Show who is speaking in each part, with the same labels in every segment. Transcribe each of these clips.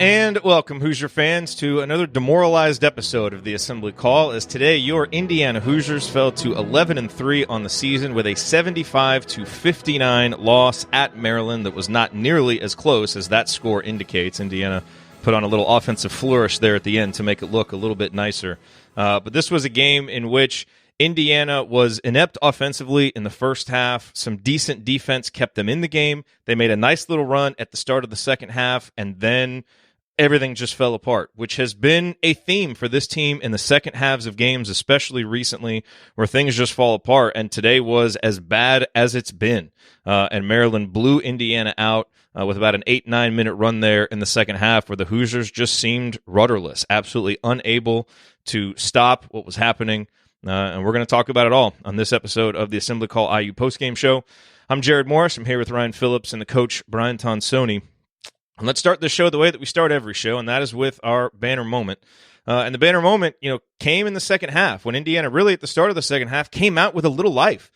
Speaker 1: And welcome, Hoosier fans, to another demoralized episode of the Assembly Call, as today your Indiana Hoosiers fell to 11-3 on the season with a 75-59 loss at Maryland that was not nearly as close as that score indicates. Indiana put on a little offensive flourish there at the end to make it look a little bit nicer. But this was a game in which Indiana was inept offensively in the first half. Some decent defense kept them in the game. They made a nice little run at the start of the second half, and then everything just fell apart, which has been a theme for this team in the second halves of games, especially recently, where things just fall apart. And today was as bad as it's been. And Maryland blew Indiana out with about an 8-9 minute run there in the second half, where the Hoosiers just seemed rudderless, absolutely unable to stop what was happening. And we're going to talk about it all on this episode of the Assembly Call IU Postgame Show. I'm Jerod Morris. I'm here with Ryan Phillips and the coach, Brian Tonsoni. And let's start the show the way that we start every show, and that is with our banner moment. And the banner moment, came in the second half when Indiana really at the start of the second half came out with a little life,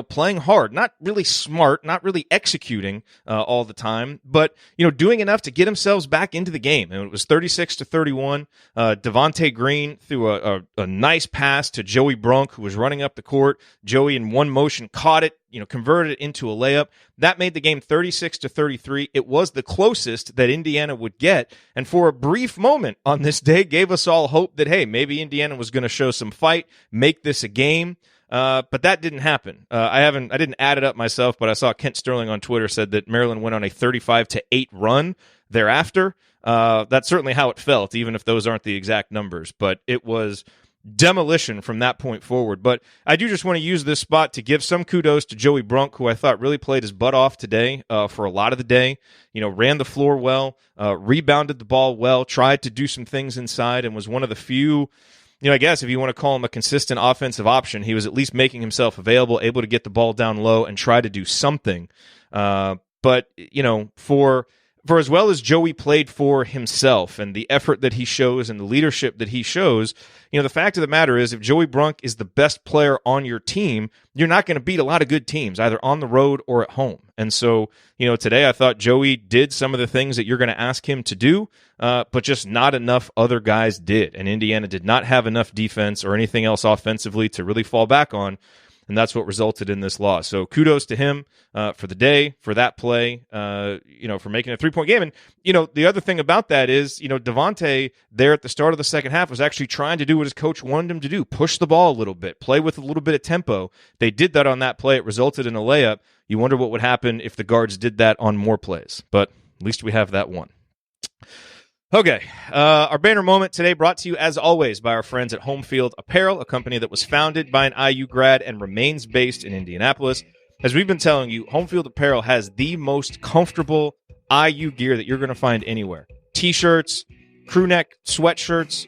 Speaker 1: playing hard, not really smart, not really executing all the time, but, doing enough to get themselves back into the game. And it was 36-31. Devontae Green threw a nice pass to Joey Brunk, who was running up the court. Joey in one motion caught it, converted it into a layup. That made the game 36-33. It was the closest that Indiana would get, and for a brief moment on this day gave us all hope that, hey, maybe Indiana was going to show some fight, make this a game. But that didn't happen. I didn't add it up myself, but I saw Kent Sterling on Twitter said that Maryland went on a 35-8 run thereafter. That's certainly how it felt, even if those aren't the exact numbers. But it was demolition from that point forward. But I do just want to use this spot to give some kudos to Joey Brunk, who I thought really played his butt off today for a lot of the day. Ran the floor well, rebounded the ball well, tried to do some things inside, and was one of the few, I guess if you want to call him a consistent offensive option, he was at least making himself available, able to get the ball down low and try to do something. But for as well as Joey played for himself and the effort that he shows and the leadership that he shows, the fact of the matter is if Joey Brunk is the best player on your team, you're not going to beat a lot of good teams, either on the road or at home. And so, today I thought Joey did some of the things that you're going to ask him to do, but just not enough other guys did. And Indiana did not have enough defense or anything else offensively to really fall back on. And that's what resulted in this loss. So kudos to him for the day, for that play, for making a three-point game. And, the other thing about that is, Devontae there at the start of the second half was actually trying to do what his coach wanted him to do, push the ball a little bit, play with a little bit of tempo. They did that on that play. It resulted in a layup. You wonder what would happen if the guards did that on more plays. But at least we have that one. Okay, our banner moment today brought to you, as always, by our friends at Home Field Apparel, a company that was founded by an IU grad and remains based in Indianapolis. As we've been telling you, Home Field Apparel has the most comfortable IU gear that you're going to find anywhere. T-shirts, crew neck sweatshirts,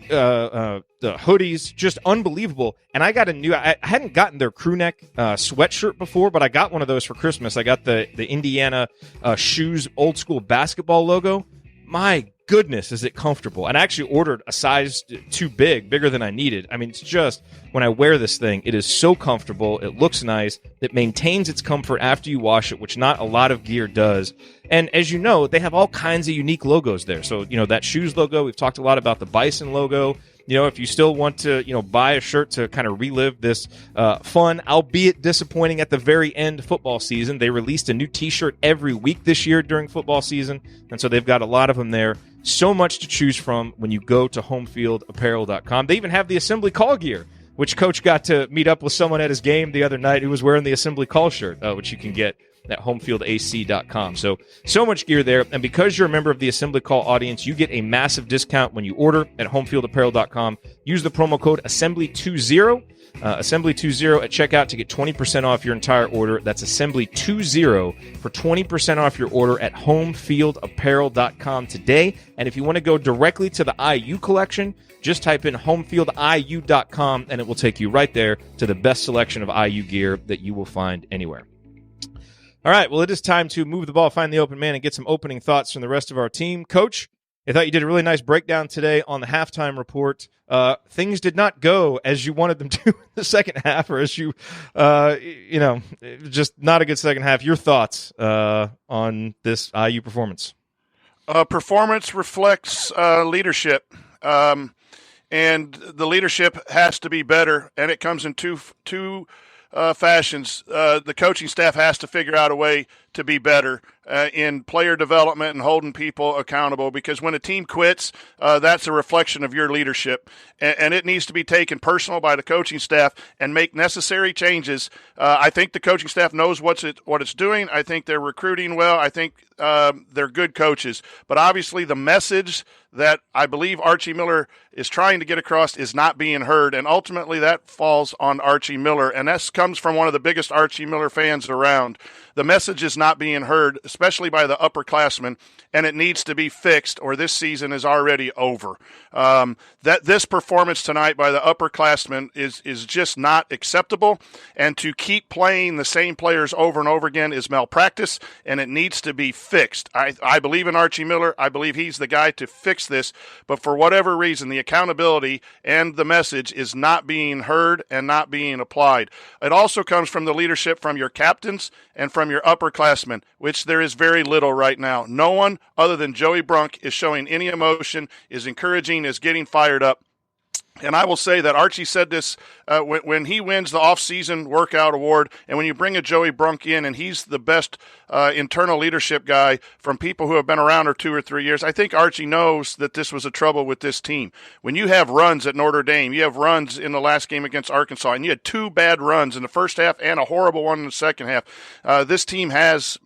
Speaker 1: the hoodies, just unbelievable. And I got I hadn't gotten their crew neck sweatshirt before, but I got one of those for Christmas. I got the Indiana shoes old school basketball logo. My goodness, is it comfortable. And I actually ordered a size too bigger than I needed. I mean, it's just, when I wear this thing, it is so comfortable. It looks nice. It maintains its comfort after you wash it, which not a lot of gear does. And as you know, they have all kinds of unique logos there. So, that shoes logo, we've talked a lot about the Bison logo. If you still want to, buy a shirt to kind of relive this fun, albeit disappointing at the very end football season, they released a new T-shirt every week this year during football season, and so they've got a lot of them there. So much to choose from when you go to homefieldapparel.com. They even have the Assembly Call gear, which Coach got to meet up with someone at his game the other night who was wearing the Assembly Call shirt, which you can get at homefieldac.com. So much gear there. And because you're a member of the Assembly Call audience, you get a massive discount when you order at homefieldapparel.com. Use the promo code Assembly20, Assembly20 at checkout to get 20% off your entire order. That's Assembly20 for 20% off your order at homefieldapparel.com today. And if you want to go directly to the IU collection, just type in homefieldiu.com and it will take you right there to the best selection of IU gear that you will find anywhere. All right, well, it is time to move the ball, find the open man, and get some opening thoughts from the rest of our team. Coach, I thought you did a really nice breakdown today on the halftime report. Things did not go as you wanted them to in the second half, or as you, just not a good second half. Your thoughts on this IU performance?
Speaker 2: Performance reflects leadership, and the leadership has to be better, and it comes in two fashions. The coaching staff has to figure out a way to be better in player development and holding people accountable, because when a team quits, that's a reflection of your leadership, and it needs to be taken personal by the coaching staff and make necessary changes. I think the coaching staff knows what it's doing. I think they're recruiting well. I think they're good coaches, but obviously the message that I believe Archie Miller is trying to get across is not being heard, and ultimately that falls on Archie Miller, and that comes from one of the biggest Archie Miller fans around. The message is not being heard, especially by the upperclassmen, and it needs to be fixed, or this season is already over. That this performance tonight by the upperclassmen is just not acceptable, and to keep playing the same players over and over again is malpractice, and it needs to be fixed. I believe in Archie Miller. I believe he's the guy to fix this, but for whatever reason, the accountability and the message is not being heard and not being applied. It also comes from the leadership from your captains and from your upperclassmen, which there is very little right now. No one other than Joey Brunk is showing any emotion, is encouraging, is getting fired up. And I will say that Archie said this when he wins the off-season workout award, and when you bring a Joey Brunk in, and he's the best internal leadership guy from people who have been around for 2 or 3 years, I think Archie knows that this was a trouble with this team. When you have runs at Notre Dame, you have runs in the last game against Arkansas, and you had 2 bad runs in the first half and a horrible one in the second half. This team is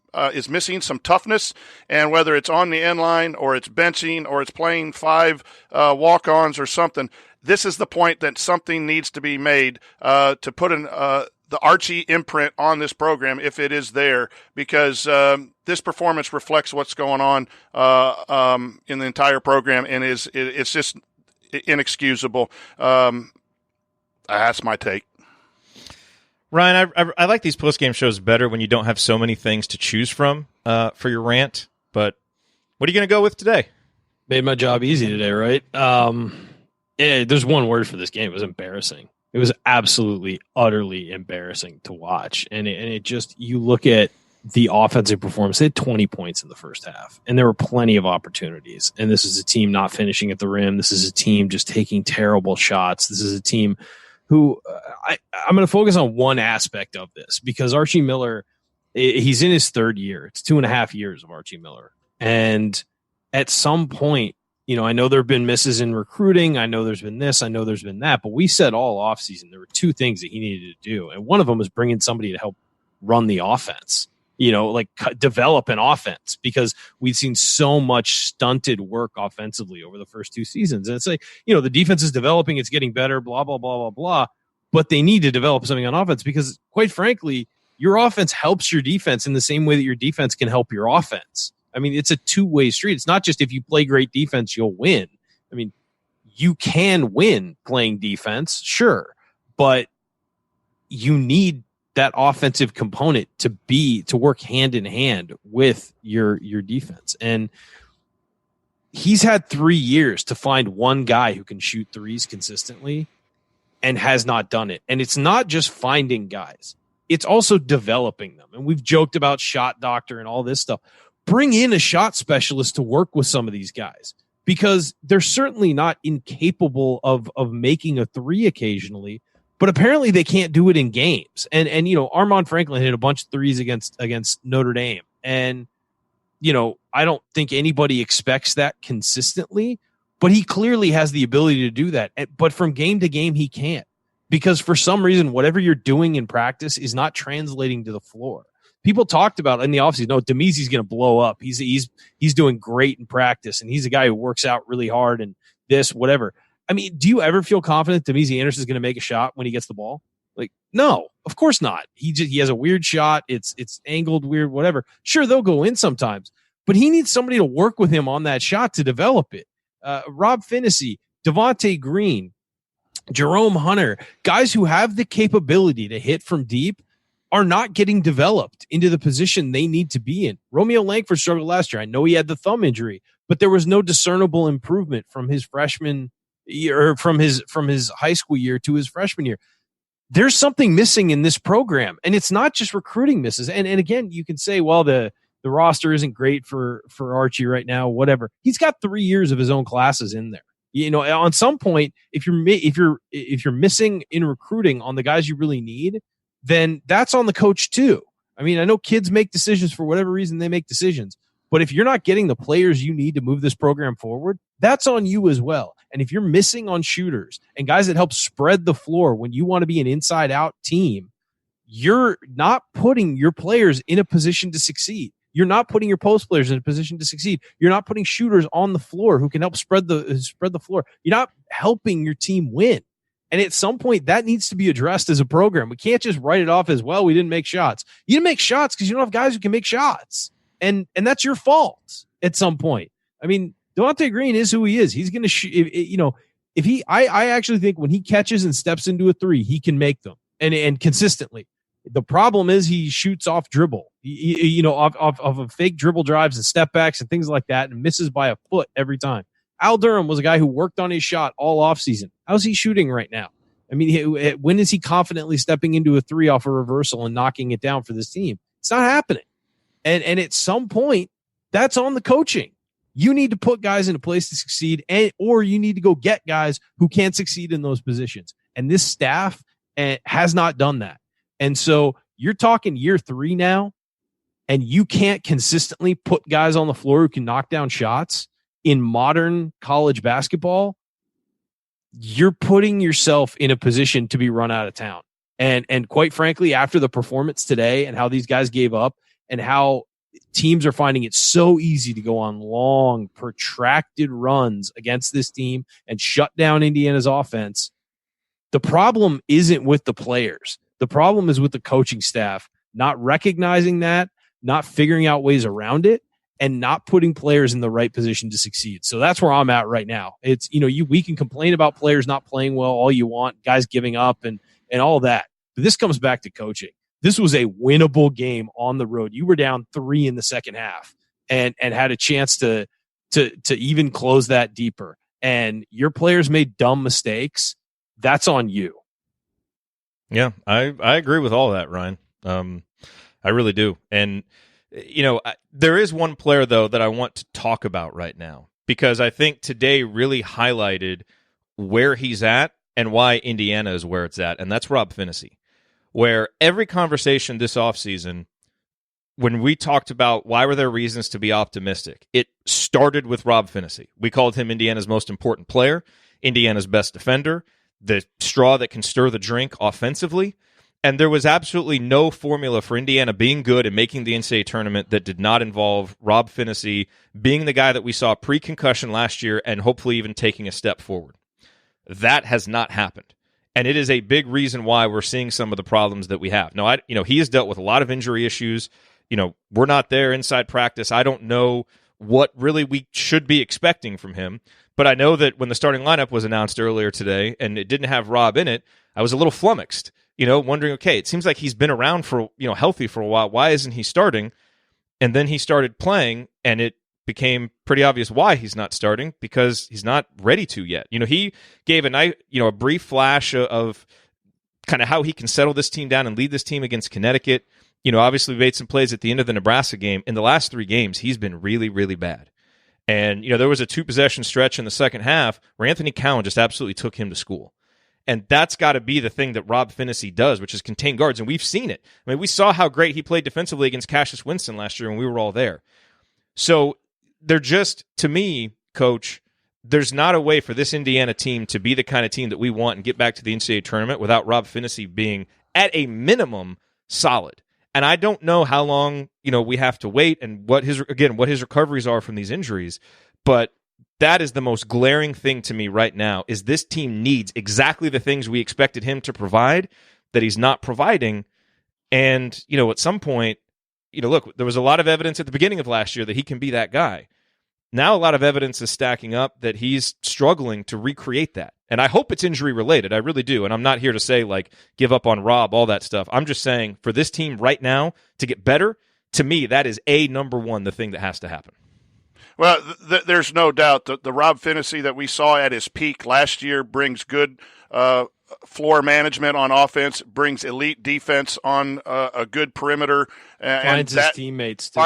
Speaker 2: missing some toughness, and whether it's on the end line or it's benching or it's playing 5 walk-ons or something, this is the point that something needs to be made to put the Archie imprint on this program, if it is there, because this performance reflects what's going on in the entire program, and it's just inexcusable. That's my take.
Speaker 1: Ryan, I like these post-game shows better when you don't have so many things to choose from for your rant, but what are you going to go with today?
Speaker 3: Made my job easy today, right? There's one word for this game. It was embarrassing. It was absolutely, utterly embarrassing to watch. And it just, you look at the offensive performance, they had 20 points in the first half, and there were plenty of opportunities. And this is a team not finishing at the rim. This is a team just taking terrible shots. This is a team who I'm going to focus on one aspect of this, because Archie Miller, he's in his 3rd year. It's 2.5 years of Archie Miller. And at some point, I know there have been misses in recruiting. I know there's been this. I know there's been that. But we said all offseason there were 2 things that he needed to do. And one of them was bringing somebody to help run the offense, develop an offense, because we've seen so much stunted work offensively over the first 2 seasons. And it's like, the defense is developing. It's getting better, blah, blah, blah, blah, blah. But they need to develop something on offense, because, quite frankly, your offense helps your defense in the same way that your defense can help your offense. I mean, it's a 2-way street. It's not just if you play great defense, you'll win. I mean, you can win playing defense, sure, but you need that offensive component to work hand in hand with your defense. And he's had 3 years to find one guy who can shoot threes consistently and has not done it. And it's not just finding guys. It's also developing them. And we've joked about shot doctor and all this stuff. Bring in a shot specialist to work with some of these guys, because they're certainly not incapable of making a 3 occasionally, but apparently they can't do it in games. And Armand Franklin hit a bunch of 3s against Notre Dame. And, I don't think anybody expects that consistently, but he clearly has the ability to do that. But from game to game, he can't, because for some reason, whatever you're doing in practice is not translating to the floor. People talked about in the offseason, no, Demiezy's going to blow up. He's doing great in practice, and he's a guy who works out really hard and this, whatever. I mean, do you ever feel confident Demiezy Anderson is going to make a shot when he gets the ball? Like, no, of course not. He has a weird shot. It's angled weird, whatever. Sure, they'll go in sometimes, but he needs somebody to work with him on that shot to develop it. Rob Phinisee, Devontae Green, Jerome Hunter, guys who have the capability to hit from deep, are not getting developed into the position they need to be in. Romeo Langford struggled last year. I know he had the thumb injury, but there was no discernible improvement from his freshman year, or from his high school year to his freshman year. There's something missing in this program, and it's not just recruiting misses. And again, you can say, well, the the roster isn't great for Archie right now, whatever. He's got 3 years of his own classes in there. You know, on some point, if you're missing in recruiting on the guys you really need, then that's on the coach too. I mean, I know kids make decisions for whatever reason they make decisions, but if you're not getting the players you need to move this program forward, that's on you as well. And if you're missing on shooters and guys that help spread the floor when you want to be an inside out team, you're not putting your players in a position to succeed. You're not putting your post players in a position to succeed. You're not putting shooters on the floor who can help spread the floor. You're not helping your team win. And at some point, that needs to be addressed as a program. We can't just write it off as, well, we didn't make shots. You didn't make shots because you don't have guys who can make shots. And that's your fault at some point. I mean, Devontae Green is who he is. He's going to shoot. I actually think when he catches and steps into a three, he can make them and consistently. The problem is he shoots off dribble, off of fake dribble drives and step backs and things like that, and misses by a foot every time. Al Durham was a guy who worked on his shot all offseason. How's he shooting right now? I mean, when is he confidently stepping into a three off a reversal and knocking it down for this team? It's not happening. And at some point, that's on the coaching. You need to put guys in a place to succeed, or you need to go get guys who can't succeed in those positions. And this staff has not done that. And so you're talking year 3 now, and you can't consistently put guys on the floor who can knock down shots in modern college basketball. You're putting yourself in a position to be run out of town. And quite frankly, after the performance today and how these guys gave up and how teams are finding it so easy to go on long, protracted runs against this team and shut down Indiana's offense, the problem isn't with the players. The problem is with the coaching staff not recognizing that, not figuring out ways around it, and not putting players in the right position to succeed. So that's where I'm at right now. It's, we can complain about players not playing well all you want, guys giving up and all that. But this comes back to coaching. This was a winnable game on the road. You were down 3 in the second half and had a chance to even close that deeper. And your players made dumb mistakes. That's on you.
Speaker 1: Yeah, I agree with all that, Ryan. I really do. And, there is one player, though, that I want to talk about right now, because I think today really highlighted where he's at and why Indiana is where it's at, and that's Rob Phinisee, where every conversation this offseason, when we talked about why were there reasons to be optimistic, it started with Rob Phinisee. We called him Indiana's most important player, Indiana's best defender, the straw that can stir the drink offensively. And there was absolutely no formula for Indiana being good and making the NCAA tournament that did not involve Rob Phinisee being the guy that we saw pre-concussion last year and hopefully even taking a step forward. That has not happened. And it is a big reason why we're seeing some of the problems that we have. Now, he has dealt with a lot of injury issues. We're not there inside practice. I don't know what really we should be expecting from him. But I know that when the starting lineup was announced earlier today and it didn't have Rob in it, I was a little flummoxed, wondering, okay, it seems like he's been around for, healthy for a while. Why isn't he starting? And then he started playing, and it became pretty obvious why he's not starting, because he's not ready to yet. He gave a brief flash of kind of how he can settle this team down and lead this team against Connecticut. Obviously made some plays at the end of the Nebraska game. In the last 3 games, he's been really, really bad. And, there was a 2-possession stretch in the second half where Anthony Cowan just absolutely took him to school. And that's got to be the thing that Rob Phinisee does, which is contain guards. And we've seen it. I mean, we saw how great he played defensively against Cassius Winston last year when we were all there. So they're just, to me, Coach, there's not a way for this Indiana team to be the kind of team that we want and get back to the NCAA tournament without Rob Phinisee being, at a minimum, solid. And I don't know how long, we have to wait and what his recoveries are from these injuries, but that is the most glaring thing to me right now, is this team needs exactly the things we expected him to provide that he's not providing. And, at some point, look, there was a lot of evidence at the beginning of last year that he can be that guy. Now a lot of evidence is stacking up that he's struggling to recreate that. And I hope it's injury related. I really do. And I'm not here to say, give up on Rob, all that stuff. I'm just saying, for this team right now to get better, to me, that is number one, the thing that has to happen.
Speaker 2: Well, there's no doubt that the Rob Phinisee that we saw at his peak last year brings good floor management on offense, brings elite defense on a good perimeter.
Speaker 3: Finds his teammates, too.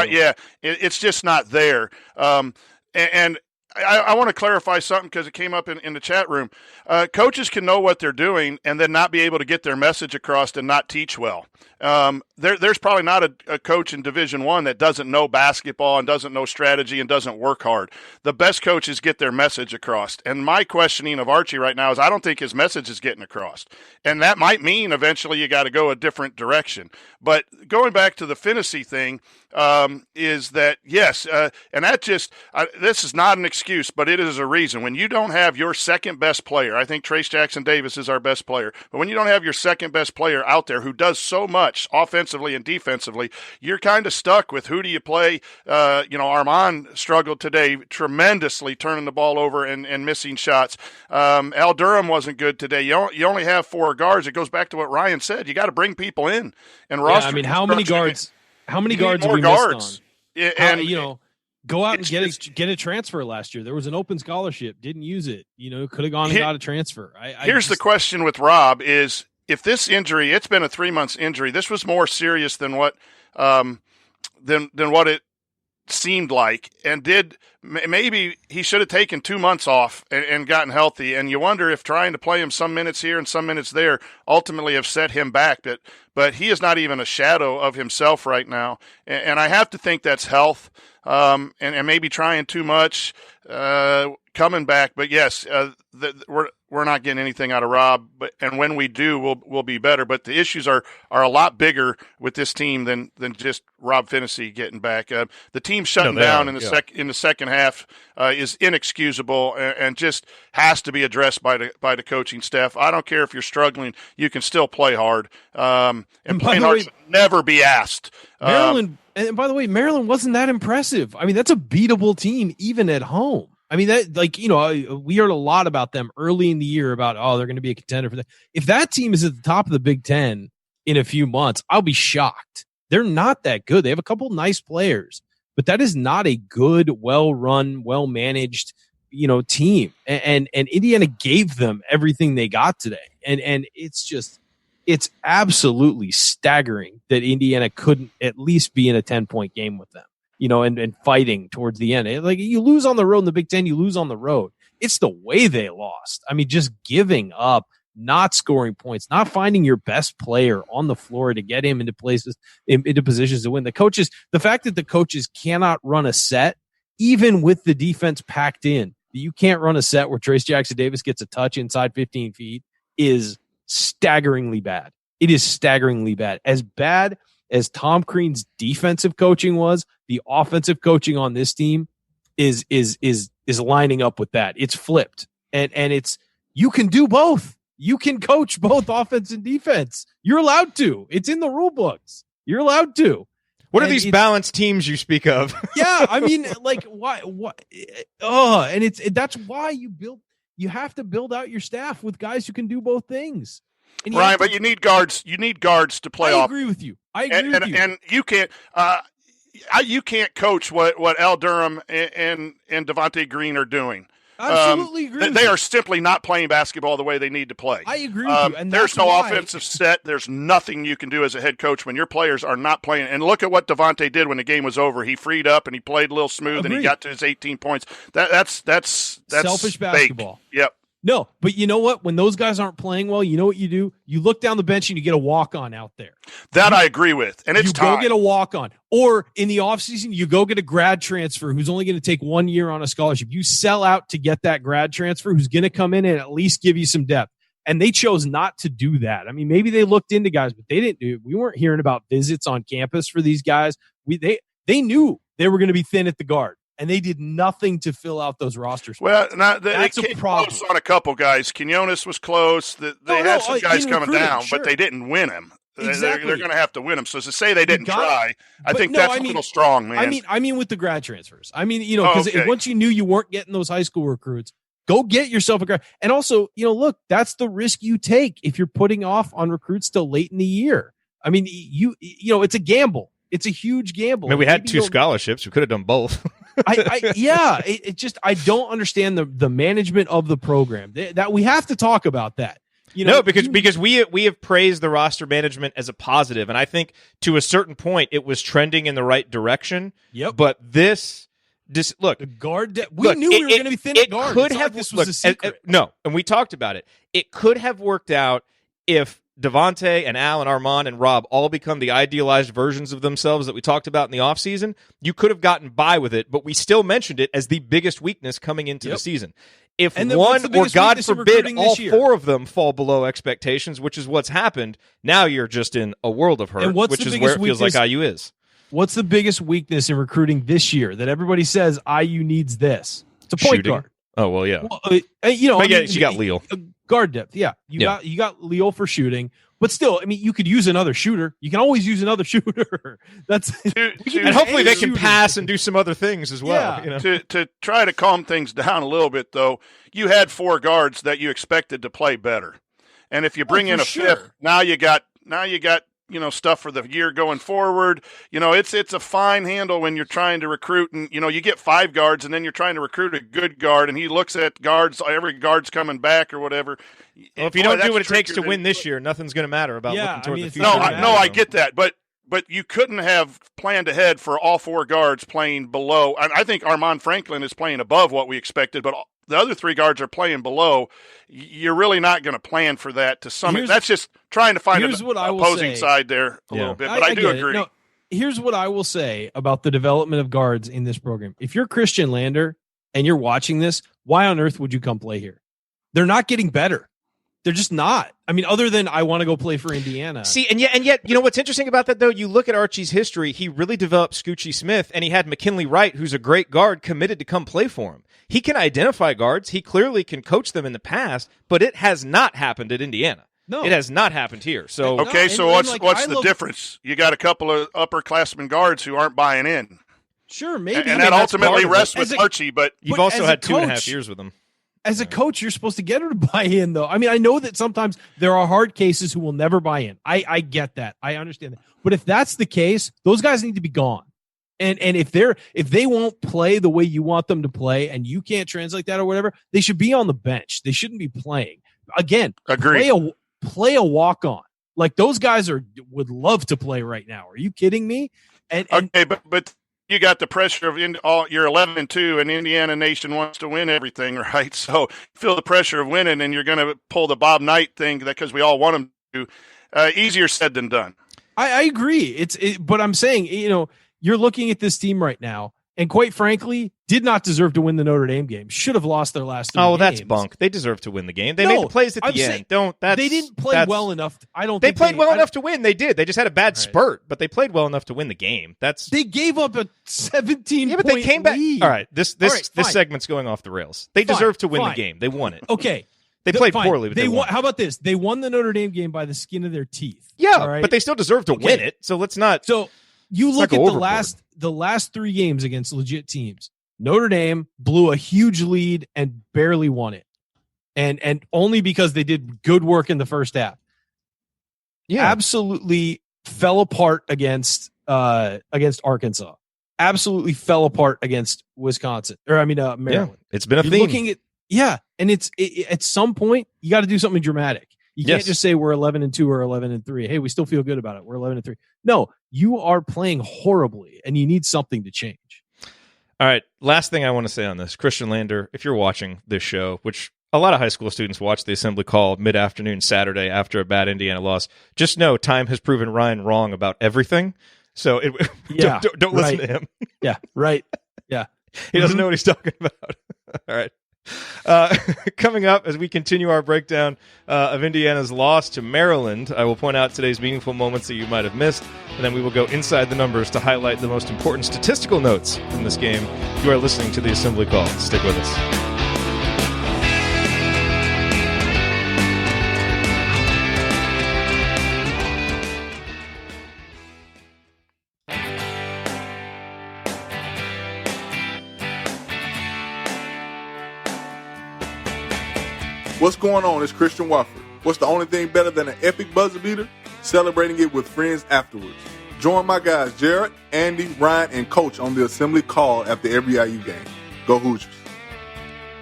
Speaker 2: It's just not there. And I want to clarify something because it came up in the chat room. Coaches can know what they're doing and then not be able to get their message across and not teach well. There's probably not a coach in Division I that doesn't know basketball and doesn't know strategy and doesn't work hard. The best coaches get their message across. And my questioning of Archie right now is I don't think his message is getting across. And that might mean eventually you got to go a different direction. But going back to the Phinisee thing, is that, yes, and that just this is not an excuse, but it is a reason. When you don't have your second best player, I think Trace Jackson Davis is our best player, but when you don't have your second best player out there who does so much offensively and defensively, you're kind of stuck with who do you play. Armand struggled today tremendously, turning the ball over and missing shots. Al Durham wasn't good today. You only have 4 guards. It goes back to what Ryan said. You got to bring people in and roster.
Speaker 3: I mean, how many guards? How many guards have we missed on? And go out and get a transfer last year. There was an open scholarship, didn't use it. Could have gone and got a transfer.
Speaker 2: Here's the question with Rob is if this injury, it's been a 3-month injury. This was more serious than what it seemed like, and maybe he should have taken 2 months off and gotten healthy. And you wonder if trying to play him some minutes here and some minutes there ultimately have set him back. But he is not even a shadow of himself right now. And I have to think that's health, and maybe trying too much, coming back. But yes, we're not getting anything out of Rob. And when we do, we'll be better. But the issues are a lot bigger with this team than just Rob Phinisee getting back. The team shutting down in the second half is inexcusable and just has to be addressed by the coaching staff. I don't care if you're struggling; you can still play hard. And playing hard should never be asked.
Speaker 3: Maryland, and by the way, Maryland wasn't that impressive. I mean, that's a beatable team even at home. I mean, we heard a lot about them early in the year about, they're going to be a contender for that. If that team is at the top of the Big Ten in a few months, I'll be shocked. They're not that good. They have a couple nice players, but that is not a good, well-run, well-managed, team. And Indiana gave them everything they got today. And it's absolutely staggering that Indiana couldn't at least be in a 10-point game with them. And fighting towards the end. Like, you lose on the road in the Big Ten, you lose on the road. It's the way they lost. I mean, just giving up, not scoring points, not finding your best player on the floor to get him into positions to win. The fact that the coaches cannot run a set, even with the defense packed in, you can't run a set where Trace Jackson Davis gets a touch inside 15 feet is staggeringly bad. It is staggeringly bad. As bad as Tom Crean's defensive coaching was, the offensive coaching on this team is lining up with that. It's flipped. And it's, you can do both. You can coach both offense and defense. You're allowed to. It's in the rule books. You're allowed to.
Speaker 1: What are these balanced teams you speak of?
Speaker 3: Yeah, I mean, like, why? And that's why you have to build out your staff with guys who can do both things.
Speaker 2: Ryan, but you need guards. You need guards to play off.
Speaker 3: I agree with you.
Speaker 2: And you can't. You can't coach what Al Durham and Devontae Green are doing.
Speaker 3: Absolutely agree.
Speaker 2: They are simply not playing basketball the way they need to play.
Speaker 3: I agree with you. And
Speaker 2: there's no offensive set. There's nothing you can do as a head coach when your players are not playing. And look at what Devontae did when the game was over. He freed up and he played a little smooth and he got to his 18 points. That's
Speaker 3: selfish basketball.
Speaker 2: Fake. Yep.
Speaker 3: No, but you know what? When those guys aren't playing well, you know what you do? You look down the bench and you get a walk-on out there.
Speaker 2: I agree with. And it's time.
Speaker 3: You go get a walk-on. Or in the offseason, you go get a grad transfer who's only going to take 1 year on a scholarship. You sell out to get that grad transfer who's going to come in and at least give you some depth. And they chose not to do that. I mean, maybe they looked into guys, but they didn't do it. We weren't hearing about visits on campus for these guys. They knew they were going to be thin at the guard. And they did nothing to fill out those rosters.
Speaker 2: Well,
Speaker 3: that's a problem.
Speaker 2: Close on a couple guys. Quinones was close. They had some guys coming down, but they didn't win them.
Speaker 3: Exactly.
Speaker 2: They're going to have to win them. So to say they didn't try, I think that's a little strong, man.
Speaker 3: I mean with the grad transfers. I mean, because once you knew you weren't getting those high school recruits, go get yourself a grad. And also, look, that's the risk you take if you're putting off on recruits till late in the year. I mean, it's a gamble. It's a huge gamble.
Speaker 1: I mean, we had 2 scholarships. We could have done both.
Speaker 3: I don't understand the management of the program. That we have to talk about that.
Speaker 1: No, because we have praised the roster management as a positive, and I think to a certain point it was trending in the right direction.
Speaker 3: Yep.
Speaker 1: But look,
Speaker 3: the guard we knew we were going to be thin at guard.
Speaker 1: Could have
Speaker 3: this was a secret.
Speaker 1: No, and we talked about it. It could have worked out if Devontae and Al and Armand and Rob all become the idealized versions of themselves that we talked about in the offseason. You could have gotten by with it, but we still mentioned it as the biggest weakness coming into the season. If one, or God forbid, all four of them fall below expectations, which is what's happened, now you're just in a world of hurt, which is where it feels like IU is.
Speaker 3: What's the biggest weakness in recruiting this year that everybody says IU needs this? It's a point guard.
Speaker 1: Oh, well, yeah.
Speaker 3: Well,
Speaker 1: you got Leal.
Speaker 3: Guard depth, yeah. You got Leal for shooting. But still, I mean, you could use another shooter. You can always use another shooter.
Speaker 1: And hopefully they can pass and do some other things as well.
Speaker 2: Yeah. To try to calm things down a little bit, though, you had four guards that you expected to play better, and if you bring in a fifth, now you got stuff for the year going forward. It's a fine handle when you're trying to recruit, and you get five guards, and then you're trying to recruit a good guard, and he looks at guards. Every guard's coming back or whatever.
Speaker 1: Well, if you don't do what it takes to win this year, nothing's going to matter about looking toward the future.
Speaker 2: I get that, but you couldn't have planned ahead for all four guards playing below. I think Armand Franklin is playing above what we expected, but the other three guards are playing below. You're really not going to plan for that to some extent. That's just trying to find an opposing side there a little bit, but I do agree.
Speaker 3: No, here's what I will say about the development of guards in this program. If you're Christian Lander and you're watching this, why on earth would you come play here? They're not getting better. They're just not. I mean, other than I want to go play for Indiana.
Speaker 1: See, and yet, what's interesting about that, though? You look at Archie's history, he really developed Scoochie Smith, and he had McKinley Wright, who's a great guard, committed to come play for him. He can identify guards. He clearly can coach them in the past, but it has not happened at Indiana.
Speaker 3: No.
Speaker 1: It has not happened here. So
Speaker 2: what's the difference? You got a couple of upperclassmen guards who aren't buying in.
Speaker 3: Sure, maybe.
Speaker 2: And that ultimately rests with Archie, but
Speaker 1: you've also had 2.5 years with him.
Speaker 3: As a coach, you're supposed to get her to buy in, though. I mean, I know that sometimes there are hard cases who will never buy in. I get that. I understand that. But if that's the case, those guys need to be gone. And if they won't play the way you want them to play, and you can't translate that or whatever, they should be on the bench. They shouldn't be playing. Again, play a walk on. Like those guys would love to play right now. Are you kidding me?
Speaker 2: Okay, but you got the pressure of you're 11-2, and Indiana Nation wants to win everything, right? So you feel the pressure of winning, and you're going to pull the Bob Knight thing because we all want them to. Easier said than done.
Speaker 3: I agree. But I'm saying, you're looking at this team right now, and quite frankly, did not deserve to win the Notre Dame game. Should have lost their last 3 games.
Speaker 1: Oh, that's bunk. They deserve to win the game. They made the plays at the end.
Speaker 3: They didn't play well enough.
Speaker 1: They played well enough to win. They did. They just had a bad spurt, but they played well enough to win the game.
Speaker 3: They gave up a 17
Speaker 1: but they came back.
Speaker 3: Lead.
Speaker 1: All right, this segment's going off the rails. They deserve to win the game. They won it.
Speaker 3: Okay.
Speaker 1: They played poorly, but they won.
Speaker 3: How about this? They won the Notre Dame game by the skin of their teeth.
Speaker 1: Yeah, but they still deserve to win it. So let's not.
Speaker 3: So you look at the last 3 games against legit teams. Notre Dame blew a huge lead and barely won it, and only because they did good work in the first half. Yeah, absolutely fell apart against Arkansas. Absolutely fell apart against Wisconsin, Maryland.
Speaker 1: Yeah, it's been a theme.
Speaker 3: And it's at some point you got to do something dramatic. You can't just say we're 11-2 or 11-3. Hey, we still feel good about it. We're 11-3. No, you are playing horribly, and you need something to change.
Speaker 1: All right, last thing I want to say on this. Christian Lander, if you're watching this show, which a lot of high school students watch the assembly call mid-afternoon Saturday after a bad Indiana loss, just know time has proven Ryan wrong about everything. So don't listen to him.
Speaker 3: Yeah, right. Yeah.
Speaker 1: He doesn't know what he's talking about. All right. Coming up as we continue our breakdown of Indiana's loss to Maryland, I will point out today's meaningful moments that you might have missed, and then we will go inside the numbers to highlight the most important statistical notes from this game. You are listening to the Assembly Call. Stick with us.
Speaker 4: What's going on? It's Christian Wofford. What's the only thing better than an epic buzzer beater? Celebrating it with friends afterwards. Join my guys Jerod, Andy, Ryan, and Coach on the Assembly Call after every IU game. Go Hoosiers.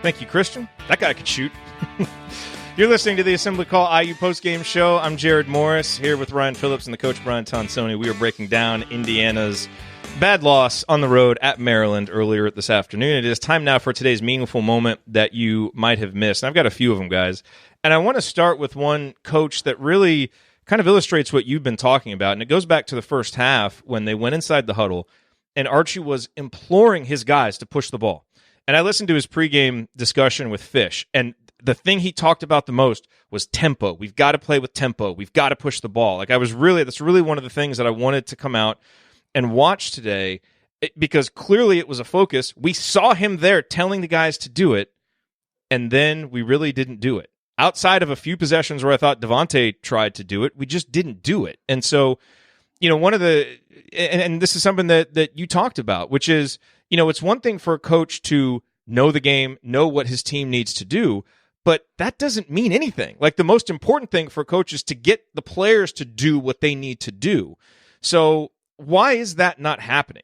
Speaker 1: Thank you, Christian. That guy could shoot. You're listening to the Assembly Call IU postgame show. I'm Jerod Morris here with Ryan Phillips and the coach Brian Tonsoni. We are breaking down Indiana's bad loss on the road at Maryland earlier this afternoon. It is time now for today's meaningful moment that you might have missed. And I've got a few of them, guys. And I want to start with one, coach, that really kind of illustrates what you've been talking about. And it goes back to the first half when they went inside the huddle and Archie was imploring his guys to push the ball. And I listened to his pregame discussion with Fish, and the thing he talked about the most was tempo. We've got to play with tempo. We've got to push the ball. That's really one of the things that I wanted to come out and watch today, because clearly it was a focus. We saw him there telling the guys to do it, and then we really didn't do it. Outside of a few possessions where I thought Devontae tried to do it, we just didn't do it. And so, one of the, and this is something that you talked about, which is, it's one thing for a coach to know the game, know what his team needs to do, but that doesn't mean anything. The most important thing for a coach is to get the players to do what they need to do. So why is that not happening?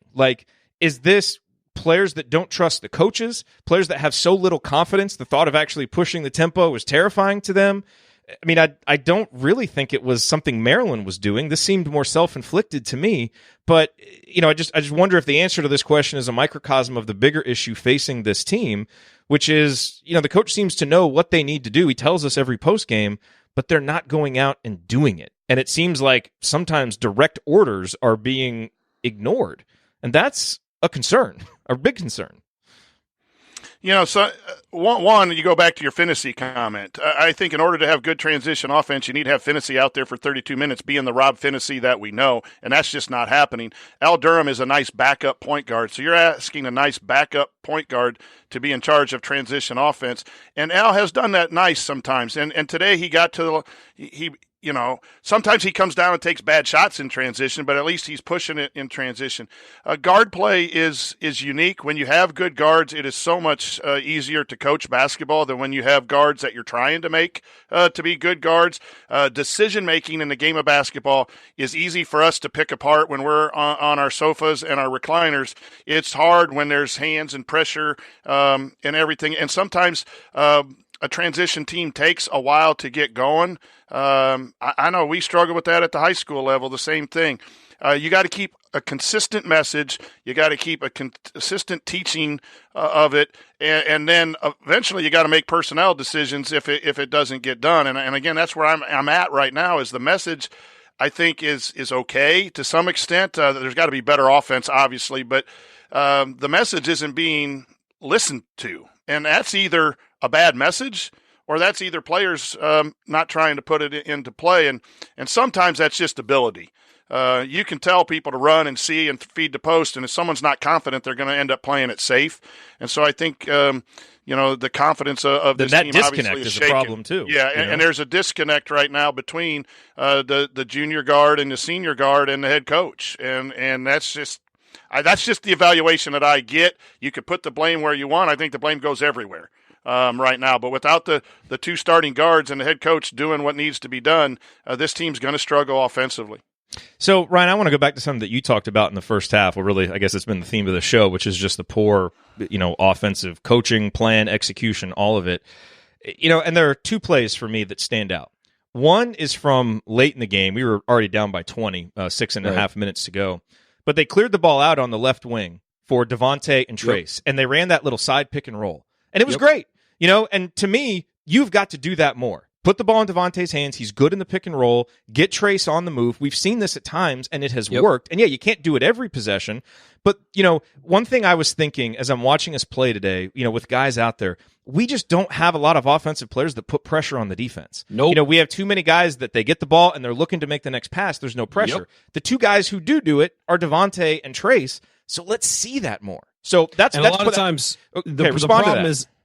Speaker 1: Is this players that don't trust the coaches, players that have so little confidence, the thought of actually pushing the tempo is terrifying to them? I mean, I don't really think it was something Maryland was doing. This seemed more self-inflicted to me. But, I just wonder if the answer to this question is a microcosm of the bigger issue facing this team, which is, the coach seems to know what they need to do. He tells us every postgame, but they're not going out and doing it. And it seems like sometimes direct orders are being ignored. And that's a concern, a big concern.
Speaker 2: So one, you go back to your Phinisee comment. I think in order to have good transition offense, you need to have Phinisee out there for 32 minutes, being the Rob Phinisee that we know, and that's just not happening. Al Durham is a nice backup point guard, so you're asking a nice backup point guard to be in charge of transition offense, and Al has done that nice sometimes. And today he got to sometimes he comes down and takes bad shots in transition, but at least he's pushing it in transition. Guard play is unique. When you have good guards, it is so much easier to coach basketball than when you have guards that you're trying to make to be good guards. Decision-making in the game of basketball is easy for us to pick apart when we're on our sofas and our recliners. It's hard when there's hands and pressure and everything. And sometimes a transition team takes a while to get going. I know we struggle with that at the high school level, the same thing. You got to keep a consistent message. You got to keep a consistent teaching of it. And then eventually you got to make personnel decisions if it doesn't get done. And again, that's where I'm at right now, is the message I think is okay to some extent. There's got to be better offense, obviously, but the message isn't being listened to. And that's either a bad message, or that's either players not trying to put it into play. And sometimes that's just ability. You can tell people to run and see and feed the post, and if someone's not confident, they're going to end up playing it safe. And so I think, the confidence of this team obviously is shaken.
Speaker 1: A problem too.
Speaker 2: Yeah, and there's a disconnect right now between the junior guard and the senior guard and the head coach. And that's just the evaluation that I get. You could put the blame where you want. I think the blame goes everywhere. Right now. But without the two starting guards and the head coach doing what needs to be done, this team's going to struggle offensively.
Speaker 1: So, Ryan, I want to go back to something that you talked about in the first half. Well, really, I guess it's been the theme of the show, which is just the poor, offensive coaching, plan, execution, all of it. And there are two plays for me that stand out. One is from late in the game. We were already down by 20, 6.5 minutes to go. But they cleared the ball out on the left wing for Devontae and Trace, and they ran that little side pick and roll. And it was great. And to me, you've got to do that more. Put the ball in Devontae's hands. He's good in the pick and roll. Get Trace on the move. We've seen this at times, and it has worked. And, you can't do it every possession. But, one thing I was thinking as I'm watching us play today, with guys out there, we just don't have a lot of offensive players that put pressure on the defense.
Speaker 3: Nope.
Speaker 1: We have too many guys that they get the ball, and they're looking to make the next pass. There's no pressure.
Speaker 3: Yep.
Speaker 1: The two guys who do it are Devontae and Trace. So let's see that more. So that's
Speaker 3: a lot of times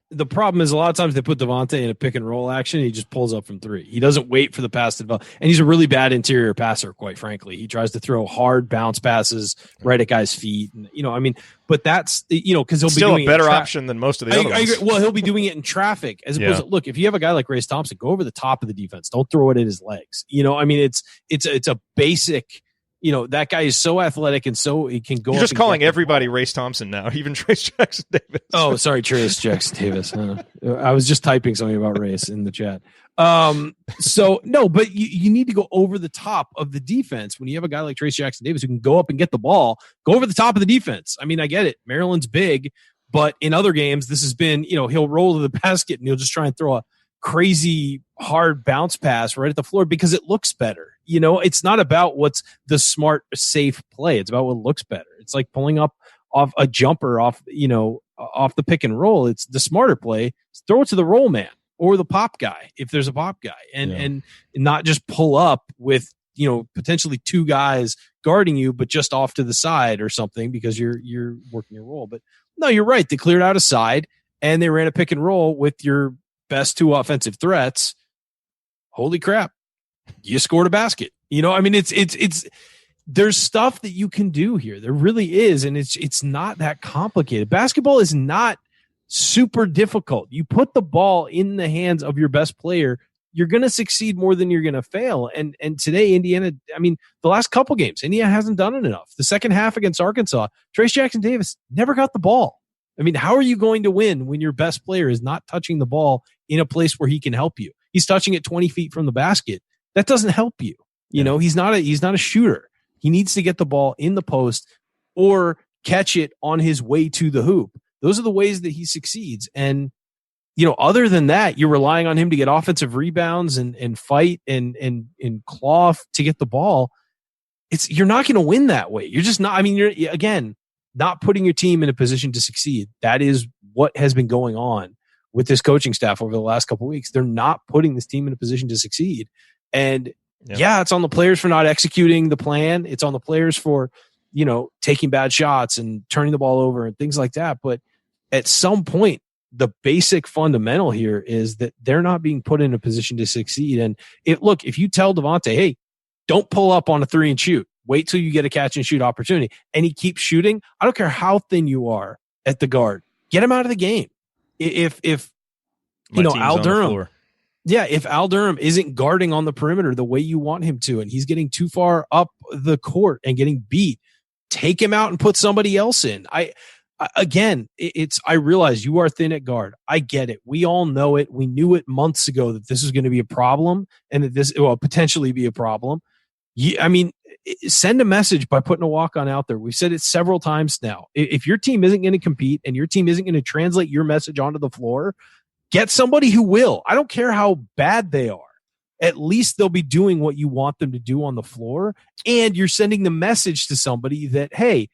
Speaker 3: the problem is a lot of times they put Devontae in a pick and roll action. He just pulls up from three. He doesn't wait for the pass to develop. And he's a really bad interior passer, quite frankly. He tries to throw hard bounce passes right at guys' feet. And, but that's, because he'll
Speaker 1: still
Speaker 3: be doing
Speaker 1: a better option than most of the other ones.
Speaker 3: Well, he'll be doing it in traffic as opposed to, look, if you have a guy like Race Thompson, go over the top of the defense. Don't throw it at his legs. It's a basic. That guy is so athletic and so he can go.
Speaker 1: You're just calling everybody Race Thompson now, even Trace Jackson Davis.
Speaker 3: Oh, sorry, Trace Jackson Davis. I was just typing something about Race in the chat. So no, but you need to go over the top of the defense when you have a guy like Trace Jackson Davis who can go up and get the ball, go over the top of the defense. I mean, I get it. Maryland's big, but in other games, this has been, he'll roll to the basket and he'll just try and throw a crazy hard bounce pass right at the floor because it looks better. It's not about what's the smart, safe play. It's about what looks better. It's like pulling up off a jumper off the pick and roll. It's the smarter play. Throw it to the roll man or the pop guy if there's a pop guy, and not just pull up with potentially two guys guarding you, but just off to the side or something because you're working your role. But no, you're right. They cleared out a side and they ran a pick and roll with your best two offensive threats. Holy crap. You scored a basket. It's there's stuff that you can do here. There really is. And it's not that complicated. Basketball is not super difficult. You put the ball in the hands of your best player, you're going to succeed more than you're going to fail. And today, Indiana, the last couple games, Indiana hasn't done it enough. The second half against Arkansas, Trace Jackson Davis never got the ball. How are you going to win when your best player is not touching the ball in a place where he can help you? He's touching it 20 feet from the basket. That doesn't help you. He's not a shooter. He needs to get the ball in the post or catch it on his way to the hoop. Those are the ways that he succeeds. And, other than that, you're relying on him to get offensive rebounds and fight and claw to get the ball. You're not going to win that way. You're just not, you're, again, not putting your team in a position to succeed. That is what has been going on with this coaching staff over the last couple of weeks. They're not putting this team in a position to succeed. And it's on the players for not executing the plan. It's on the players for, taking bad shots and turning the ball over and things like that. But at some point, the basic fundamental here is that they're not being put in a position to succeed. And if you tell Devontae, hey, don't pull up on a 3 and shoot, wait till you get a catch and shoot opportunity, and he keeps shooting, I don't care how thin you are at the guard, get him out of the game. If Al Durham, if Al Durham isn't guarding on the perimeter the way you want him to, and he's getting too far up the court and getting beat, take him out and put somebody else in. I realize you are thin at guard. I get it. We all know it. We knew it months ago that this was going to be a problem and that this will potentially be a problem. Send a message by putting a walk-on out there. We've said it several times now. If your team isn't going to compete and your team isn't going to translate your message onto the floor, get somebody who will. I don't care how bad they are. At least they'll be doing what you want them to do on the floor. And you're sending the message to somebody that, hey,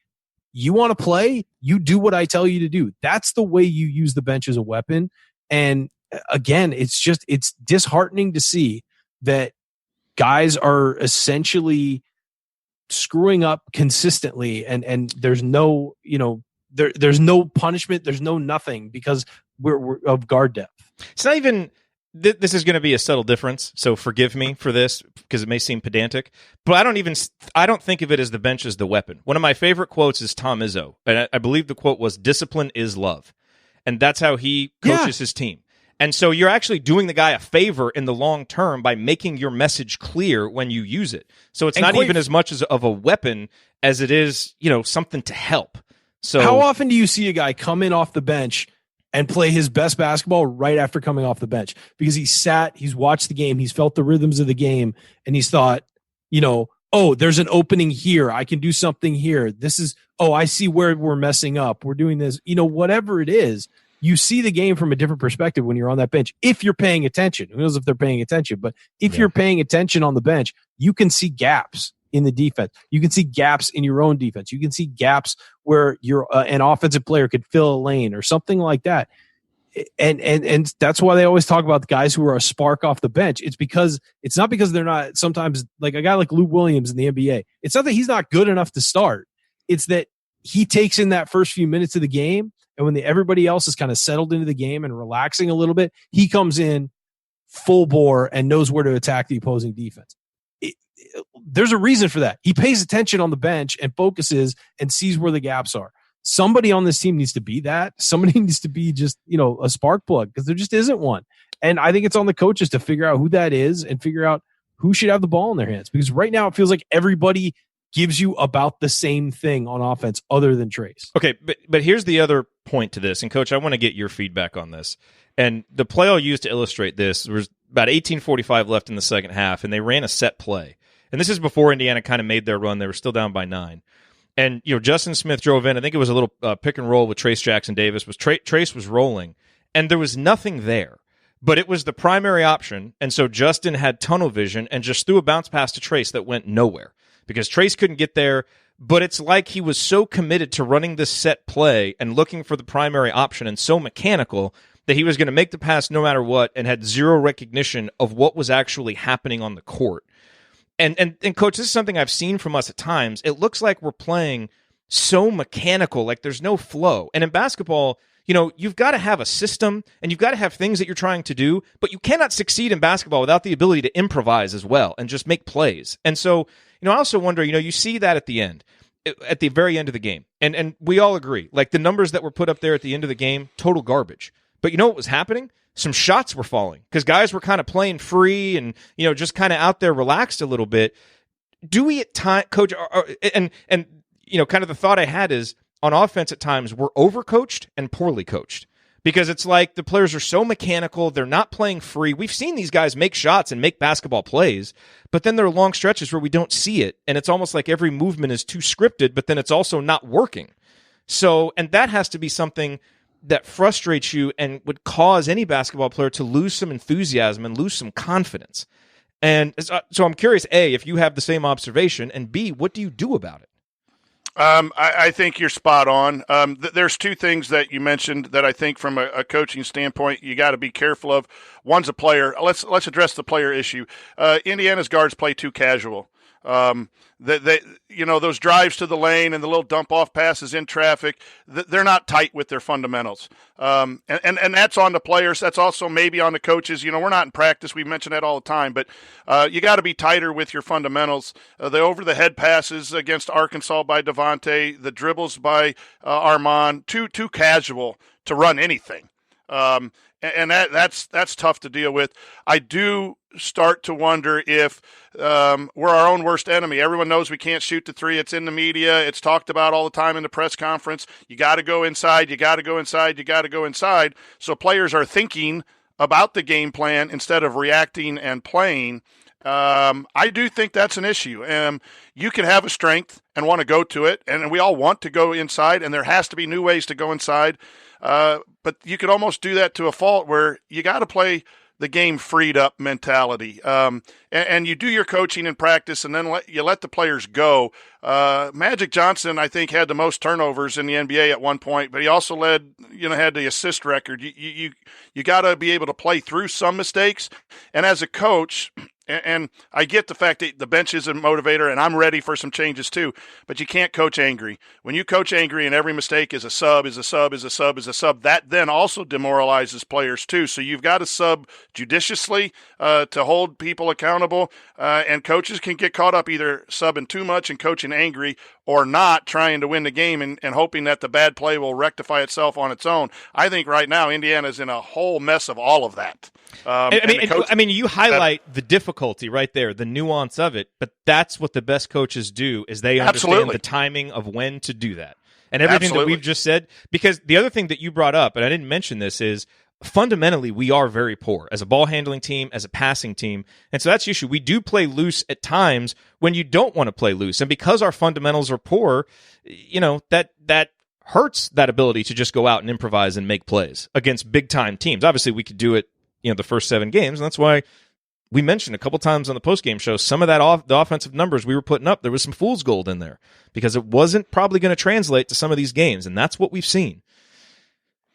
Speaker 3: you want to play, you do what I tell you to do. That's the way you use the bench as a weapon. And again, it's disheartening to see that guys are essentially screwing up consistently and there's no, there's no punishment. There's no nothing because we're of guard depth.
Speaker 1: It's not even, this is going to be a subtle difference. So forgive me for this because it may seem pedantic, but I don't think of it as the bench as the weapon. One of my favorite quotes is Tom Izzo. And I believe the quote was, "Discipline is love." And that's how he coaches his team. And so you're actually doing the guy a favor in the long term by making your message clear when you use it. So it's not even as much as of a weapon as it is, something to help. So
Speaker 3: how often do you see a guy come in off the bench and play his best basketball right after coming off the bench? Because he's watched the game, he's felt the rhythms of the game, and he's thought, there's an opening here. I can do something here. I see where we're messing up. We're doing this, whatever it is. You see the game from a different perspective when you're on that bench. If you're paying attention, who knows if they're paying attention, but if you're paying attention on the bench, you can see gaps in the defense. You can see gaps in your own defense. You can see gaps where you're an offensive player could fill a lane or something like that. And that's why they always talk about the guys who are a spark off the bench. It's not because they're not sometimes like a guy like Lou Williams in the NBA. It's not that he's not good enough to start. It's that he takes in that first few minutes of the game. And when everybody else is kind of settled into the game and relaxing a little bit, he comes in full bore and knows where to attack the opposing defense. There's a reason for that. He pays attention on the bench and focuses and sees where the gaps are. Somebody on this team needs to be that. Somebody needs to be just, a spark plug because there just isn't one. And I think it's on the coaches to figure out who that is and figure out who should have the ball in their hands. Because right now it feels like everybody gives you about the same thing on offense other than Trace.
Speaker 1: Okay, but here's the other point to this. And, Coach, I want to get your feedback on this. And the play I'll use to illustrate this was about 18:45 left in the second half, and they ran a set play. And this is before Indiana kind of made their run. They were still down by 9. And, Justin Smith drove in. I think it was a little pick and roll with Trace Jackson Davis. Trace was rolling, and there was nothing there. But it was the primary option, and so Justin had tunnel vision and just threw a bounce pass to Trace that went nowhere because Trace couldn't get there. But it's like he was so committed to running this set play and looking for the primary option and so mechanical that he was going to make the pass no matter what and had zero recognition of what was actually happening on the court. And Coach, this is something I've seen from us at times. It looks like we're playing so mechanical, like there's no flow. And in basketball, you've got to have a system and you've got to have things that you're trying to do, but you cannot succeed in basketball without the ability to improvise as well and just make plays. And so, I also wonder, you see that at the very end of the game. And we all agree, like the numbers that were put up there at the end of the game, total garbage. But you know what was happening? Some shots were falling because guys were kind of playing free and, just kind of out there relaxed a little bit. Do we at time, Coach, and kind of the thought I had is on offense at times we're overcoached and poorly coached because it's like the players are so mechanical. They're not playing free. We've seen these guys make shots and make basketball plays, but then there are long stretches where we don't see it. And it's almost like every movement is too scripted, but then it's also not working. So, and that has to be something that frustrates you and would cause any basketball player to lose some enthusiasm and lose some confidence. And so I'm curious, A, if you have the same observation, and B, what do you do about it?
Speaker 2: I think you're spot on. There's two things that you mentioned that I think from a coaching standpoint you got to be careful of. One's a player. Let's address the player issue. Indiana's guards play too casual. Those drives to the lane and the little dump off passes in traffic, they're not tight with their fundamentals. And that's on the players. That's also maybe on the coaches. We're not in practice. We mention that all the time, but you got to be tighter with your fundamentals. The over the head passes against Arkansas by Devontae, the dribbles by Armand, too casual to run anything. And that's tough to deal with. I do start to wonder if we're our own worst enemy. Everyone knows we can't shoot the three. It's in the media. It's talked about all the time in the press conference. You got to go inside. You got to go inside. You got to go inside. So players are thinking about the game plan instead of reacting and playing. I do think that's an issue. You can have a strength and want to go to it, and we all want to go inside, and there has to be new ways to go inside. But you could almost do that to a fault where you got to play the game freed up mentality. And you do your coaching and practice, and then let the players go. Magic Johnson, I think, had the most turnovers in the NBA at one point, but he also had the assist record. You got to be able to play through some mistakes. And as a coach, and I get the fact that the bench is a motivator, and I'm ready for some changes too, but you can't coach angry. When you coach angry and every mistake is a sub, that then also demoralizes players too. So you've got to sub judiciously to hold people accountable, and coaches can get caught up either subbing too much and coaching angry or not trying to win the game and hoping that the bad play will rectify itself on its own. I think right now Indiana's in a whole mess of all of that.
Speaker 1: You highlight the difficulty right there, the nuance of it, but that's what the best coaches do is they understand the timing of when to do that. And everything that we've just said, because the other thing that you brought up, and I didn't mention this, is fundamentally we are very poor as a ball handling team, as a passing team. And so that's the issue. We do play loose at times when you don't want to play loose. And because our fundamentals are poor, that hurts that ability to just go out and improvise and make plays against big time teams. Obviously we could do it, the first 7 games. And that's why we mentioned a couple times on the postgame show, some of that the offensive numbers we were putting up, there was some fool's gold in there because it wasn't probably going to translate to some of these games. And that's what we've seen.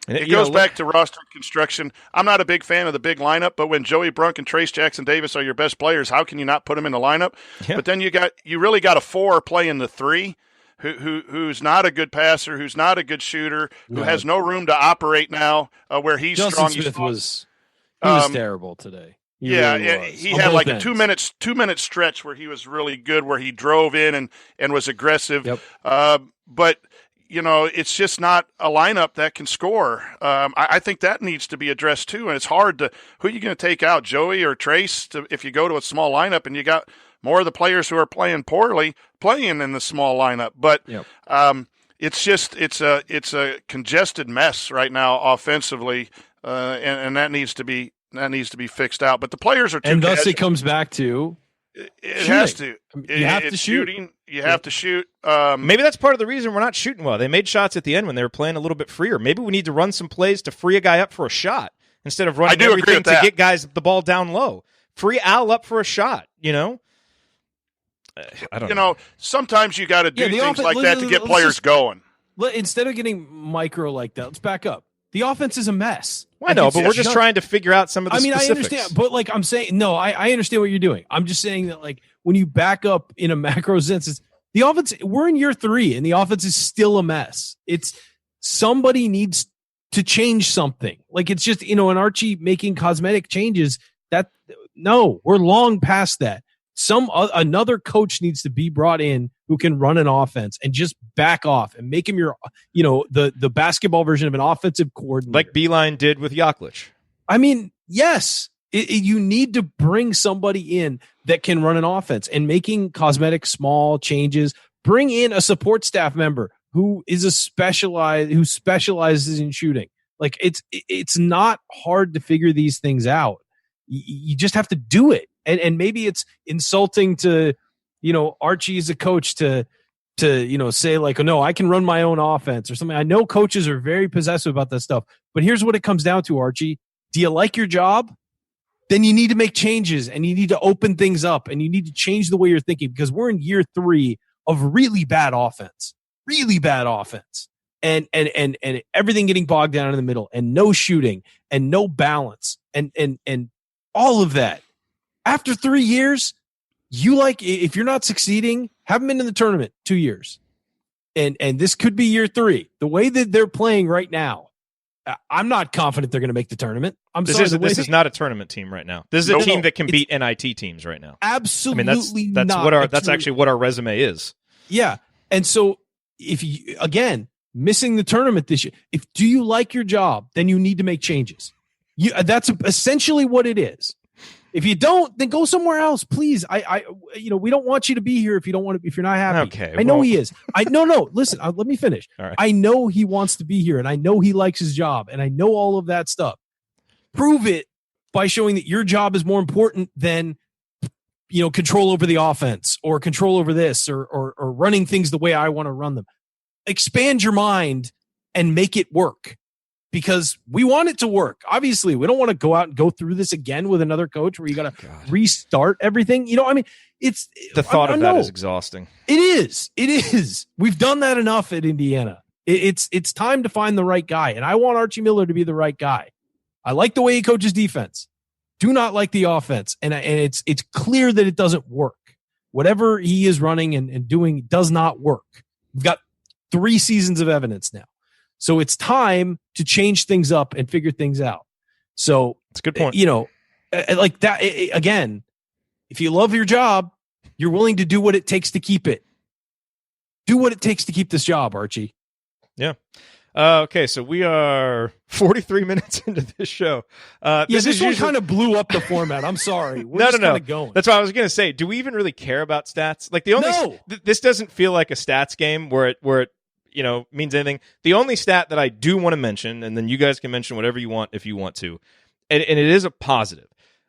Speaker 1: And
Speaker 2: it goes back to roster construction. I'm not a big fan of the big lineup, but when Joey Brunk and Trace Jackson Davis are your best players, how can you not put them in the lineup? Yeah. But then you really got a 4 playing the 3 who's not a good passer, who's not a good shooter, who has no room to operate now where he's
Speaker 3: Justin
Speaker 2: strong.
Speaker 3: Smith was terrible today. He
Speaker 2: had like a 2 minute stretch where he was really good, where he drove in and was aggressive. Yep. But it's just not a lineup that can score. I think that needs to be addressed too. And it's hard to, who are you going to take out, Joey or Trace, if you go to a small lineup and you got more of the players who are playing poorly playing in the small lineup. But it's a congested mess right now offensively. And that needs to be that needs to be fixed out. But the players are too
Speaker 3: and thus
Speaker 2: casual.
Speaker 3: it comes back to
Speaker 2: It has to.
Speaker 3: You have to
Speaker 2: It's
Speaker 3: shoot.
Speaker 2: shooting. You have to shoot.
Speaker 1: Maybe that's part of the reason we're not shooting well. They made shots at the end when they were playing a little bit freer. Maybe we need to run some plays to free a guy up for a shot instead of running everything to get guys the ball down low. Free Al up for a shot, I don't know.
Speaker 2: Sometimes you got to do things like that to get players going.
Speaker 3: Instead of getting micro like that, let's back up. The offense is a mess.
Speaker 1: Well, I know, but we're just trying to figure out some of the specifics.
Speaker 3: I understand, but I'm saying, no, I understand what you're doing. I'm just saying that when you back up in a macro sense, the offense, we're in year 3 and the offense is still a mess. It's somebody needs to change something. It's just, an Archie making cosmetic changes we're long past that. Another coach needs to be brought in who can run an offense and just back off and make him the basketball version of an offensive coordinator.
Speaker 1: Like Beeline did with Yaklich.
Speaker 3: I mean, yes, you need to bring somebody in that can run an offense and making cosmetic small changes. Bring in a support staff member who specializes in shooting. It's not hard to figure these things out. You just have to do it. And maybe it's insulting to, Archie as a coach to say oh, no, I can run my own offense or something. I know coaches are very possessive about that stuff, but here's what it comes down to, Archie. Do you like your job? Then you need to make changes and you need to open things up and you need to change the way you're thinking because we're in year 3 of really bad offense. And everything getting bogged down in the middle and no shooting and no balance and all of that. After 3 years, if you're not succeeding, haven't been in the tournament 2 years. And this could be year 3. The way that they're playing right now, I'm not confident they're going to make the tournament. This
Speaker 1: is not a tournament team right now. This is a team that can beat NIT teams right now.
Speaker 3: Absolutely.
Speaker 1: That's actually what our resume is.
Speaker 3: Yeah. And so if you, again, missing the tournament this year, do you like your job, then you need to make changes. That's essentially what it is. If you don't, then go somewhere else, please. We don't want you to be here if you don't want to. If you're not happy,
Speaker 1: okay.
Speaker 3: I know he is. No. Listen, let me finish.
Speaker 1: All right.
Speaker 3: I know he wants to be here, and I know he likes his job, and I know all of that stuff. Prove it by showing that your job is more important than control over the offense or control over this or running things the way I want to run them. Expand your mind and make it work. Because we want it to work. Obviously, we don't want to go out and go through this again with another coach where you got to restart everything. It's
Speaker 1: the thought of that is exhausting.
Speaker 3: It is. We've done that enough at Indiana. It's time to find the right guy. And I want Archie Miller to be the right guy. I like the way he coaches defense. Do not like the offense. And it's clear that it doesn't work. Whatever he is running and doing does not work. We've got 3 seasons of evidence now. So it's time to change things up and figure things out. So
Speaker 1: it's a good point.
Speaker 3: Like that again, if you love your job, you're willing to do what it takes to keep it. Do what it takes to keep this job, Archie.
Speaker 1: Yeah. Okay, so we are 43 minutes into this show.
Speaker 3: This one kind of blew up the format. I'm sorry. We're
Speaker 1: no.
Speaker 3: Going.
Speaker 1: That's what I was going to say. Do we even really care about stats? This doesn't feel like a stats game where it means anything. The only stat that I do want to mention, and then you guys can mention whatever you want if you want to, and it is a positive.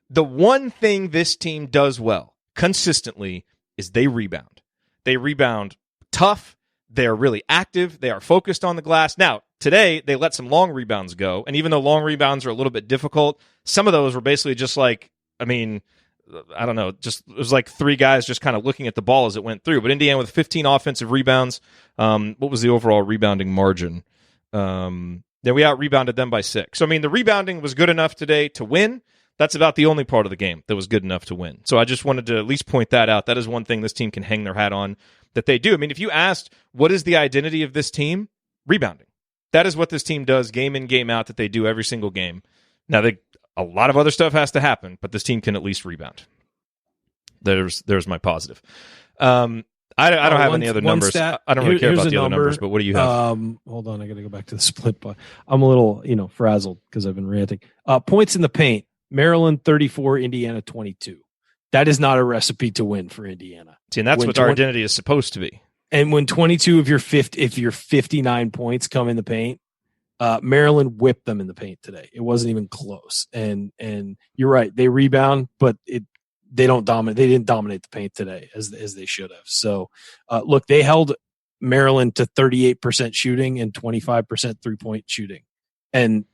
Speaker 1: The one thing this team does well consistently is they rebound. They rebound tough. They are really active. They are focused on the glass. Now, today, they let some long rebounds go, and even though long rebounds are a little bit difficult, some of those were basically just I don't know, it was like 3 guys just kind of looking at the ball as it went through. But Indiana with 15 offensive rebounds. What was the overall rebounding margin? Then we out-rebounded them by 6. So, the rebounding was good enough today to win. That's about the only part of the game that was good enough to win. So I just wanted to at least point that out. That is one thing this team can hang their hat on that they do. If you asked, what is the identity of this team? Rebounding. That is what this team does game in, game out, that they do every single game. Now, a lot of other stuff has to happen, but this team can at least rebound. There's my positive. I don't have any other numbers.
Speaker 3: Stat.
Speaker 1: I don't really care about the other numbers, but what do you have?
Speaker 3: Hold on, I got to go back to the split. But I'm a little, frazzled because I've been ranting. Points in the paint: Maryland 34, Indiana 22. That is not a recipe to win for Indiana.
Speaker 1: See, and that's what our identity is supposed to be.
Speaker 3: And when 22 of your 59 points come in the paint, Maryland whipped them in the paint today. It wasn't even close. And you're right. They rebound, but they don't dominate. They didn't dominate the paint today as they should have. So, look, they held Maryland to 38% shooting and 25% 3-point shooting. And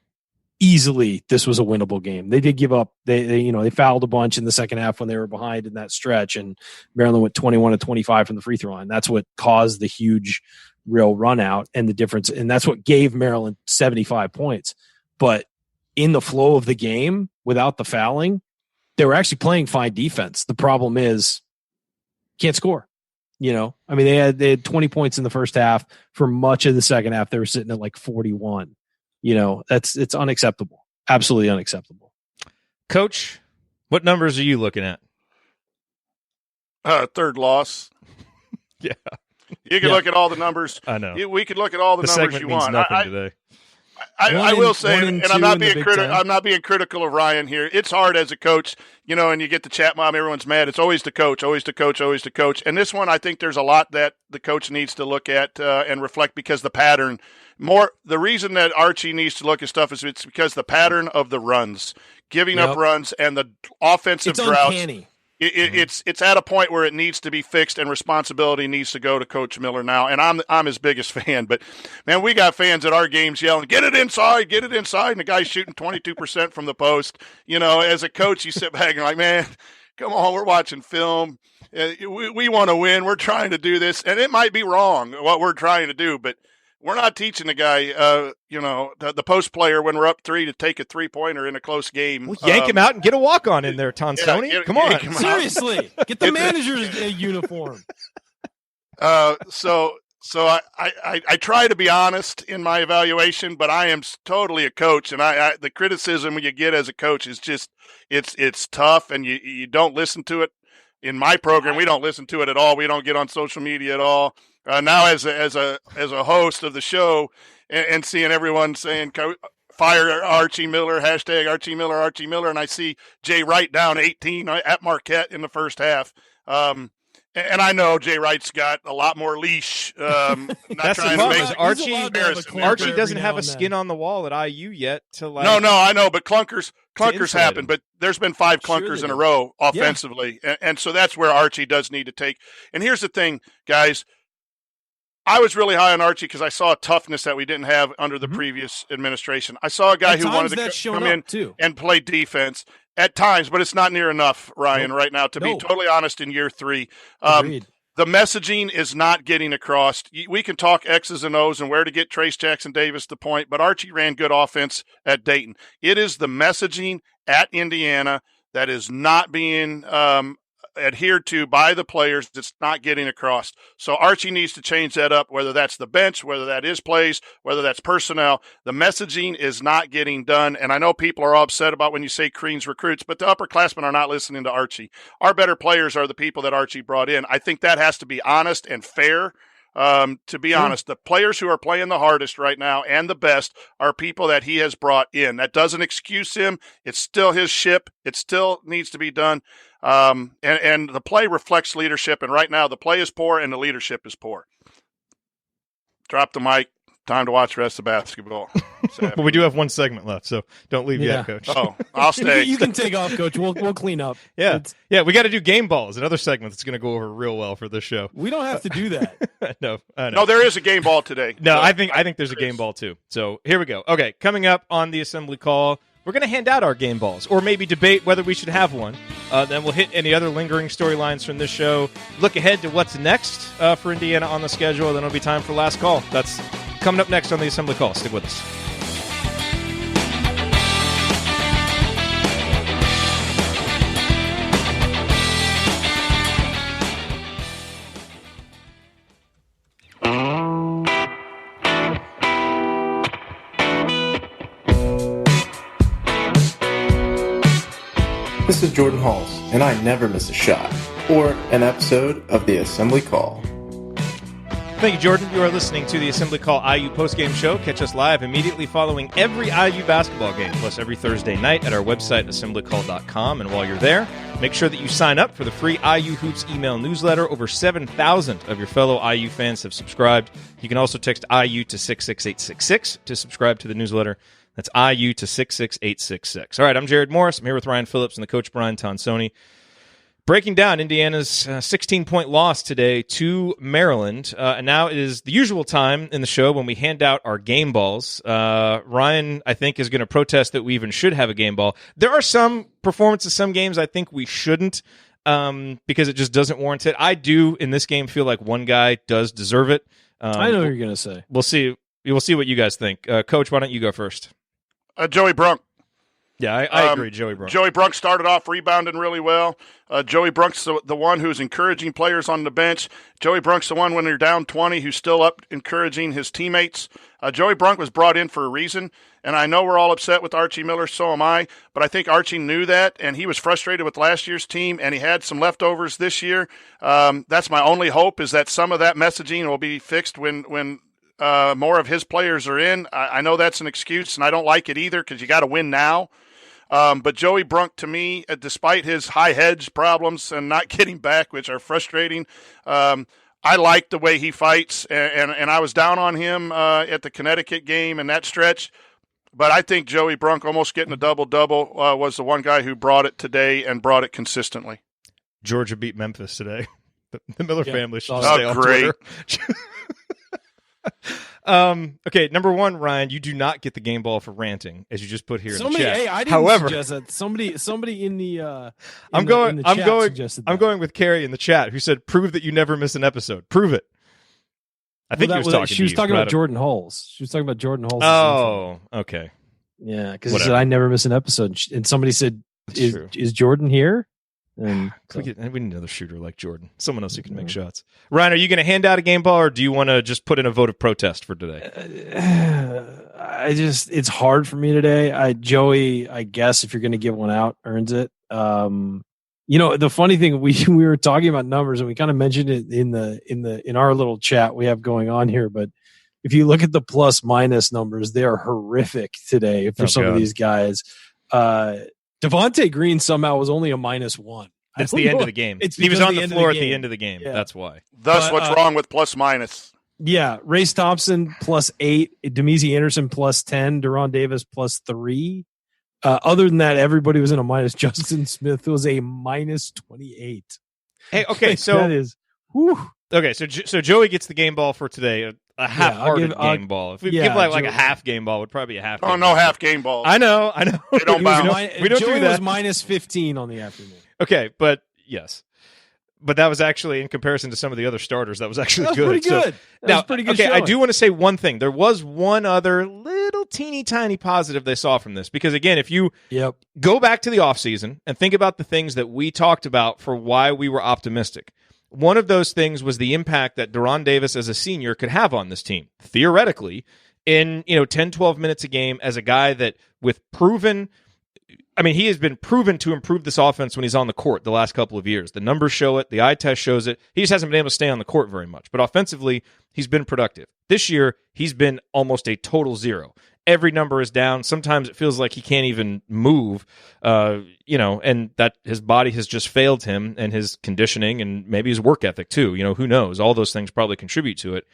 Speaker 3: easily this was a winnable game. They did give up. They fouled a bunch in the second half when they were behind in that stretch, and Maryland went 21 to 25 from the free throw line. That's what caused the huge real run out and the difference. And that's what gave Maryland 75 points. But in the flow of the game, without the fouling, they were actually playing fine defense. The problem is can't score. They had 20 points in the first half. For much of the second half, they were sitting at like 41. It's unacceptable. Absolutely unacceptable.
Speaker 1: Coach, what numbers are you looking at?
Speaker 2: Third loss.
Speaker 1: Yeah.
Speaker 2: You can look at all the numbers.
Speaker 1: I know.
Speaker 2: We could look at all the numbers you want.
Speaker 1: Nothing today.
Speaker 2: I will say, and I'm not being critical of Ryan here. It's hard as a coach, and you get the chat mob, everyone's mad. It's always the coach, always the coach, always the coach. And this one, I think there's a lot that the coach needs to look at and reflect, because the pattern the reason that Archie needs to look at stuff is it's because the pattern of the runs, giving up runs, and the offensive droughts.
Speaker 3: Uncanny.
Speaker 2: It's at a point where it needs to be fixed, and responsibility needs to go to Coach Miller now. And I'm his biggest fan, but man, we got fans at our games yelling, "Get it inside, and the guy's shooting 22% from the post. As a coach, you sit back and like, man, come on, we're watching film. We want to win. We're trying to do this, and it might be wrong what we're trying to do, but we're not teaching the guy, the post player when we're up 3 to take a 3-pointer in a close game.
Speaker 1: Well, yank him out and get a walk-on in there, Tonsoni. Come on.
Speaker 3: Seriously. Get the manager's uniform.
Speaker 2: So I try to be honest in my evaluation, but I am totally a coach, and the criticism you get as a coach is just it's tough, and you don't listen to it. In my program, we don't listen to it at all. We don't get on social media at all. Now, as a host of the show, and seeing everyone saying "Fire Archie Miller," hashtag Archie Miller, and I see Jay Wright down 18 at Marquette in the first half. And I know Jay Wright's got a lot more leash. That's
Speaker 1: the problem. Archie doesn't have a skin on the wall at IU yet. No,
Speaker 2: I know, but clunkers happen. But there's been 5 clunkers in a row offensively, and so that's where Archie does need to take. And here's the thing, guys. I was really high on Archie because I saw a toughness that we didn't have under the previous administration. I saw a guy who wanted to come in and play defense at times, but it's not near enough, Ryan, right now, to be totally honest, in year 3. The messaging is not getting across. We can talk X's and O's and where to get Trace Jackson Davis the point, but Archie ran good offense at Dayton. It is the messaging at Indiana that is not being adhered to by the players. That's not getting across. So Archie needs to change that up, whether that's the bench, whether that is plays, whether that's personnel. The messaging is not getting done. And I know people are all upset about when you say Crean's recruits, but the upperclassmen are not listening to Archie. Our better players are the people that Archie brought in. I think that has to be honest and fair. To be honest, the players who are playing the hardest right now and the best are people that he has brought in. That doesn't excuse him. It's still his ship. It still needs to be done. And the play reflects leadership. And right now the play is poor and the leadership is poor. Drop the mic. Time to watch the rest of basketball.
Speaker 1: But we do have one segment left, so don't leave yet, Coach.
Speaker 2: Oh, I'll stay.
Speaker 3: You can take off, Coach. We'll clean up.
Speaker 1: Yeah, we got to do game balls, another segment that's going to go over real well for this show.
Speaker 3: We don't have to do that.
Speaker 1: No, I know.
Speaker 2: No, there is a game ball today.
Speaker 1: No, so I think there's a game ball too. So here we go. Okay, coming up on the assembly call, we're going to hand out our game balls, or maybe debate whether we should have one. Then we'll hit any other lingering storylines from this show. Look ahead to what's next for Indiana on the schedule. Then it'll be time for last call. That's coming up next on the assembly call. Stick with us.
Speaker 5: This is Jordan Halls, and I never miss a shot or an episode of the Assembly Call.
Speaker 1: Thank you, Jordan. You are listening to the Assembly Call IU postgame show. Catch us live immediately following every IU basketball game, plus every Thursday night at our website, assemblycall.com. And while you're there, make sure that you sign up for the free IU Hoops email newsletter. Over 7,000 of your fellow IU fans have subscribed. You can also text IU to 66866 to subscribe to the newsletter. That's IU to 66866. All right, I'm Jerod Morris. I'm here with Ryan Phillips and the coach, Brian Tonsoni. Breaking down Indiana's 16-point loss today to Maryland. And now it is the usual time in the show when we hand out our game balls. Ryan, I think, is going to protest that we even should have a game ball. There are some performances, some games I think we shouldn't because it just doesn't warrant it. I do, in this game, feel like one guy does deserve it.
Speaker 3: I know what you're going to say.
Speaker 1: We'll see. We'll see what you guys think. Coach, why don't you go first?
Speaker 2: Joey Brunk.
Speaker 1: Yeah, I agree, Joey Brunk.
Speaker 2: Joey Brunk started off rebounding really well. Joey Brunk's the one who's encouraging players on the bench. Joey Brunk's the one when you're down 20 who's still up encouraging his teammates. Joey Brunk was brought in for a reason, and I know we're all upset with Archie Miller, so am I, but I think Archie knew that, and he was frustrated with last year's team, and he had some leftovers this year. That's my only hope, is that some of that messaging will be fixed when more of his players are in. I know that's an excuse, and I don't like it either because you got to win now. But Joey Brunk, to me, despite his high hedge problems and not getting back, which are frustrating, I like the way he fights, and I was down on him at the Connecticut game in that stretch. But I think Joey Brunk almost getting a double-double was the one guy who brought it today and brought it consistently.
Speaker 1: Georgia beat Memphis today. The Miller family should stay on
Speaker 2: great.
Speaker 1: Twitter. Okay, number one, Ryan, you do not get the game ball for ranting, as you just put here in the chat.
Speaker 3: Hey, I didn't
Speaker 1: However,
Speaker 3: suggest that. Somebody in the
Speaker 1: I'm going with Carrie in the chat, who said, "Prove that you never miss an episode. Prove it." I think
Speaker 3: she was talking about Jordan Hulls. She was talking about Jordan Hulls.
Speaker 1: Oh, okay.
Speaker 3: Yeah, because he said I never miss an episode, and somebody said, "Is Jordan here?" And
Speaker 1: we need another shooter like Jordan, someone else who can make shots. Ryan, are you going to hand out a game ball, or do you want to just put in a vote of protest for today?
Speaker 3: It's hard for me today. Joey, I guess if you're going to give one out, earns it. The funny thing, we were talking about numbers, and we kind of mentioned it in our little chat we have going on here. But if you look at the plus minus numbers, they are horrific today for some of these guys. Devontae Green somehow was only a -1.
Speaker 1: That's the end of the game. He was on the floor at the end of the game. Yeah. That's why.
Speaker 2: Thus, what's wrong with plus minus?
Speaker 3: Yeah, Race Thompson +8, Demezy Anderson +10, Deron Davis +3. Other than that, everybody was in a minus. Justin Smith was a -28.
Speaker 1: Hey, okay, so
Speaker 3: that is. Whew.
Speaker 1: Okay, so Joey gets the game ball for today. A half-hearted game ball. If we give like a half game ball, would probably be a half.
Speaker 2: Oh, no half game balls.
Speaker 1: I know.
Speaker 2: They don't bounce.
Speaker 1: We don't
Speaker 3: Joey
Speaker 1: do that.
Speaker 3: was -15 on the afternoon.
Speaker 1: Okay, but yes. But that was actually, in comparison to some of the other starters, that was actually good.
Speaker 3: Pretty good. That was pretty good.
Speaker 1: Okay,
Speaker 3: showing.
Speaker 1: I do want to say one thing. There was one other little teeny tiny positive they saw from this. Because again, if you go back to the offseason and think about the things that we talked about for why we were optimistic, one of those things was the impact that Deron Davis as a senior could have on this team. Theoretically, in 10, 12 minutes a game as a guy that with proven, he has been proven to improve this offense when he's on the court the last couple of years. The numbers show it. The eye test shows it. He just hasn't been able to stay on the court very much. But offensively, he's been productive. This year, he's been almost a total zero. Every number is down. Sometimes it feels like he can't even move, and that his body has just failed him, and his conditioning and maybe his work ethic too. Who knows? All those things probably contribute to it.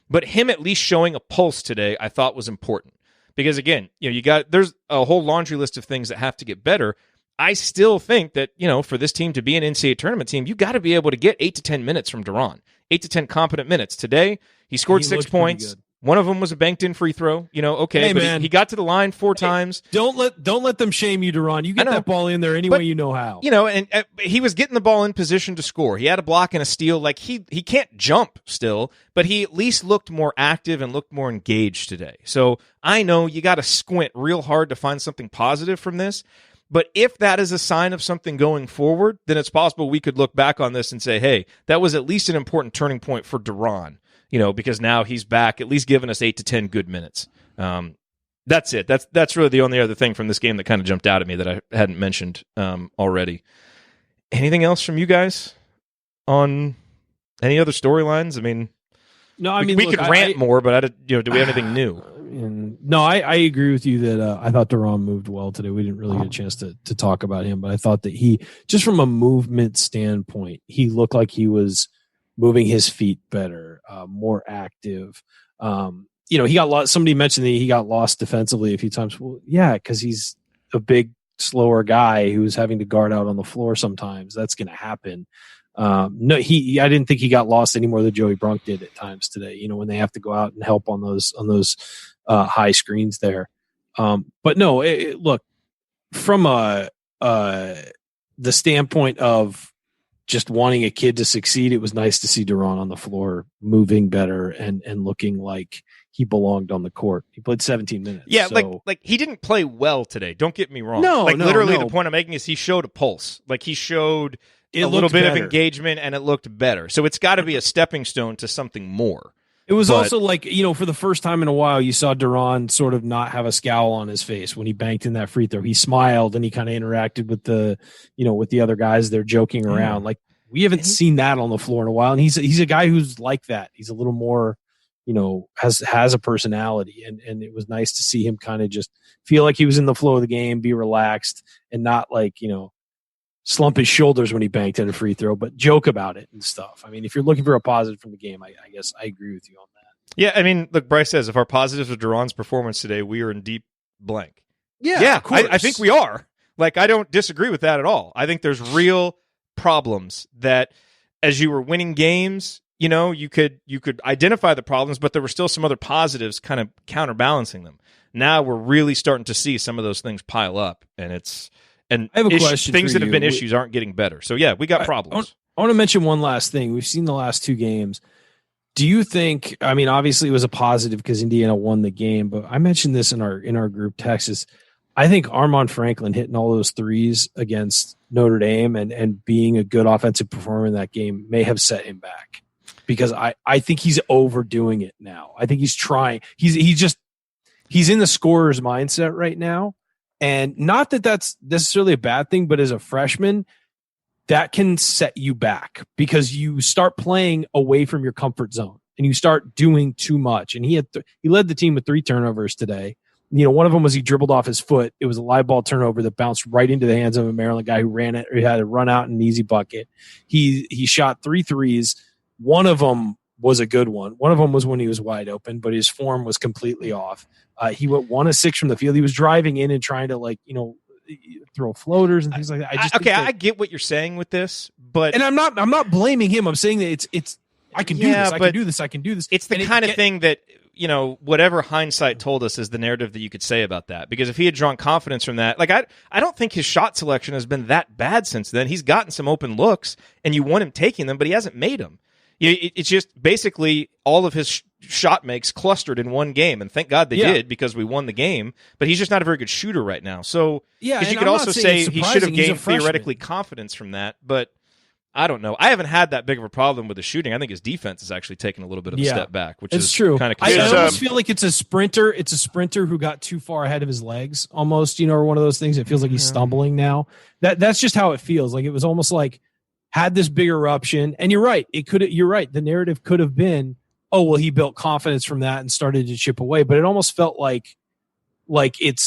Speaker 1: But him at least showing a pulse today, I thought was important. Because again, there's a whole laundry list of things that have to get better. I still think that, for this team to be an NCAA tournament team, you got to be able to get 8 to 10 minutes from Deron. 8 to 10 competent minutes. Today, he scored 6 points. One of them was a banked-in free throw.
Speaker 3: Hey,
Speaker 1: but he got to the line 4 times.
Speaker 3: Don't let them shame you, Deron. You get that ball in there any way you know how.
Speaker 1: And he was getting the ball in position to score. He had a block and a steal. Like he can't jump still, but he at least looked more active and looked more engaged today. So I know you got to squint real hard to find something positive from this. But if that is a sign of something going forward, then it's possible we could look back on this and say, hey, that was at least an important turning point for Deron. Because now he's back, at least giving us 8 to 10 good minutes. That's it. That's really the only other thing from this game that kind of jumped out at me that I hadn't mentioned already. Anything else from you guys on any other storylines?
Speaker 3: No, I mean,
Speaker 1: we could rant more, but do we have anything new?
Speaker 3: No, I agree with you that I thought Duran moved well today. We didn't really get a chance to talk about him, but I thought that he, just from a movement standpoint, he looked like he was moving his feet better, more active. He got lost. Somebody mentioned that he got lost defensively a few times. Well, yeah, because he's a big, slower guy who's having to guard out on the floor sometimes. That's going to happen. I didn't think he got lost any more than Joey Brunk did at times today, when they have to go out and help on those high screens there. But no, look, from the standpoint of just wanting a kid to succeed, it was nice to see Duran on the floor moving better and looking like he belonged on the court. He played 17 minutes.
Speaker 1: Yeah,
Speaker 3: so.
Speaker 1: like he didn't play well today. Don't get me wrong.
Speaker 3: No,
Speaker 1: literally the point I'm making is he showed a pulse. Like he showed a little bit of engagement and it looked better. So it's got to be a stepping stone to something more.
Speaker 3: It was also like, for the first time in a while, you saw Duran sort of not have a scowl on his face when he banked in that free throw. He smiled and he kind of interacted with with the other guys. They're joking around. Like we haven't seen that on the floor in a while. And he's a guy who's like that. He's a little more, has a personality. And it was nice to see him kind of just feel like he was in the flow of the game, be relaxed and not like, slump his shoulders when he banked in a free throw, but joke about it and stuff. I mean, if you're looking for a positive from the game, I guess I agree with you on that.
Speaker 1: Yeah, I mean, look, Bryce says if our positives are Duran's performance today, we are in deep blank.
Speaker 3: Yeah,
Speaker 1: I think we are. Like, I don't disagree with that at all. I think there's real problems that as you were winning games, you could identify the problems, but there were still some other positives kind of counterbalancing them. Now we're really starting to see some of those things pile up, and I have a question. Things that have been issues aren't getting better. So, yeah, we got problems.
Speaker 3: I want to mention one last thing. We've seen the last two games. Do you think, I mean, obviously it was a positive because Indiana won the game, but I mentioned this in our group text. I think Armand Franklin hitting all those threes against Notre Dame and being a good offensive performer in that game may have set him back because I think he's overdoing it now. I think he's trying. He's in the scorer's mindset right now. And not that that's necessarily a bad thing, but as a freshman, that can set you back because you start playing away from your comfort zone and you start doing too much. And he led the team with 3 turnovers today. One of them was he dribbled off his foot. It was a live ball turnover that bounced right into the hands of a Maryland guy who had to run out in an easy bucket. He shot 3 threes. One of them was a good one. One of them was when he was wide open, but his form was completely off. He went 1 of 6 from the field. He was driving in and trying to throw floaters and things like that.
Speaker 1: I get what you're saying with this, but
Speaker 3: and I'm not blaming him. I'm saying that it's I can do this. I can do this.
Speaker 1: It's the kind of thing that whatever hindsight told us is the narrative that you could say about that. Because if he had drawn confidence from that, I don't think his shot selection has been that bad since then. He's gotten some open looks, and you want him taking them, but he hasn't made them. It's just basically all of his shot makes clustered in one game, and thank God they did because we won the game. But he's just not a very good shooter right now. So, because you could also say he should have gained theoretically confidence from that, but I don't know. I haven't had that big of a problem with the shooting. I think his defense has actually taken a little bit of a step back, which is
Speaker 3: true.
Speaker 1: Kind of.
Speaker 3: I almost feel like it's a sprinter. It's a sprinter who got too far ahead of his legs, almost. Or one of those things. It feels like he's stumbling now. That's just how it feels. Like it was almost like. Had this big eruption, and you're right. You're right. The narrative could have been, oh well, he built confidence from that and started to chip away. But it almost felt like it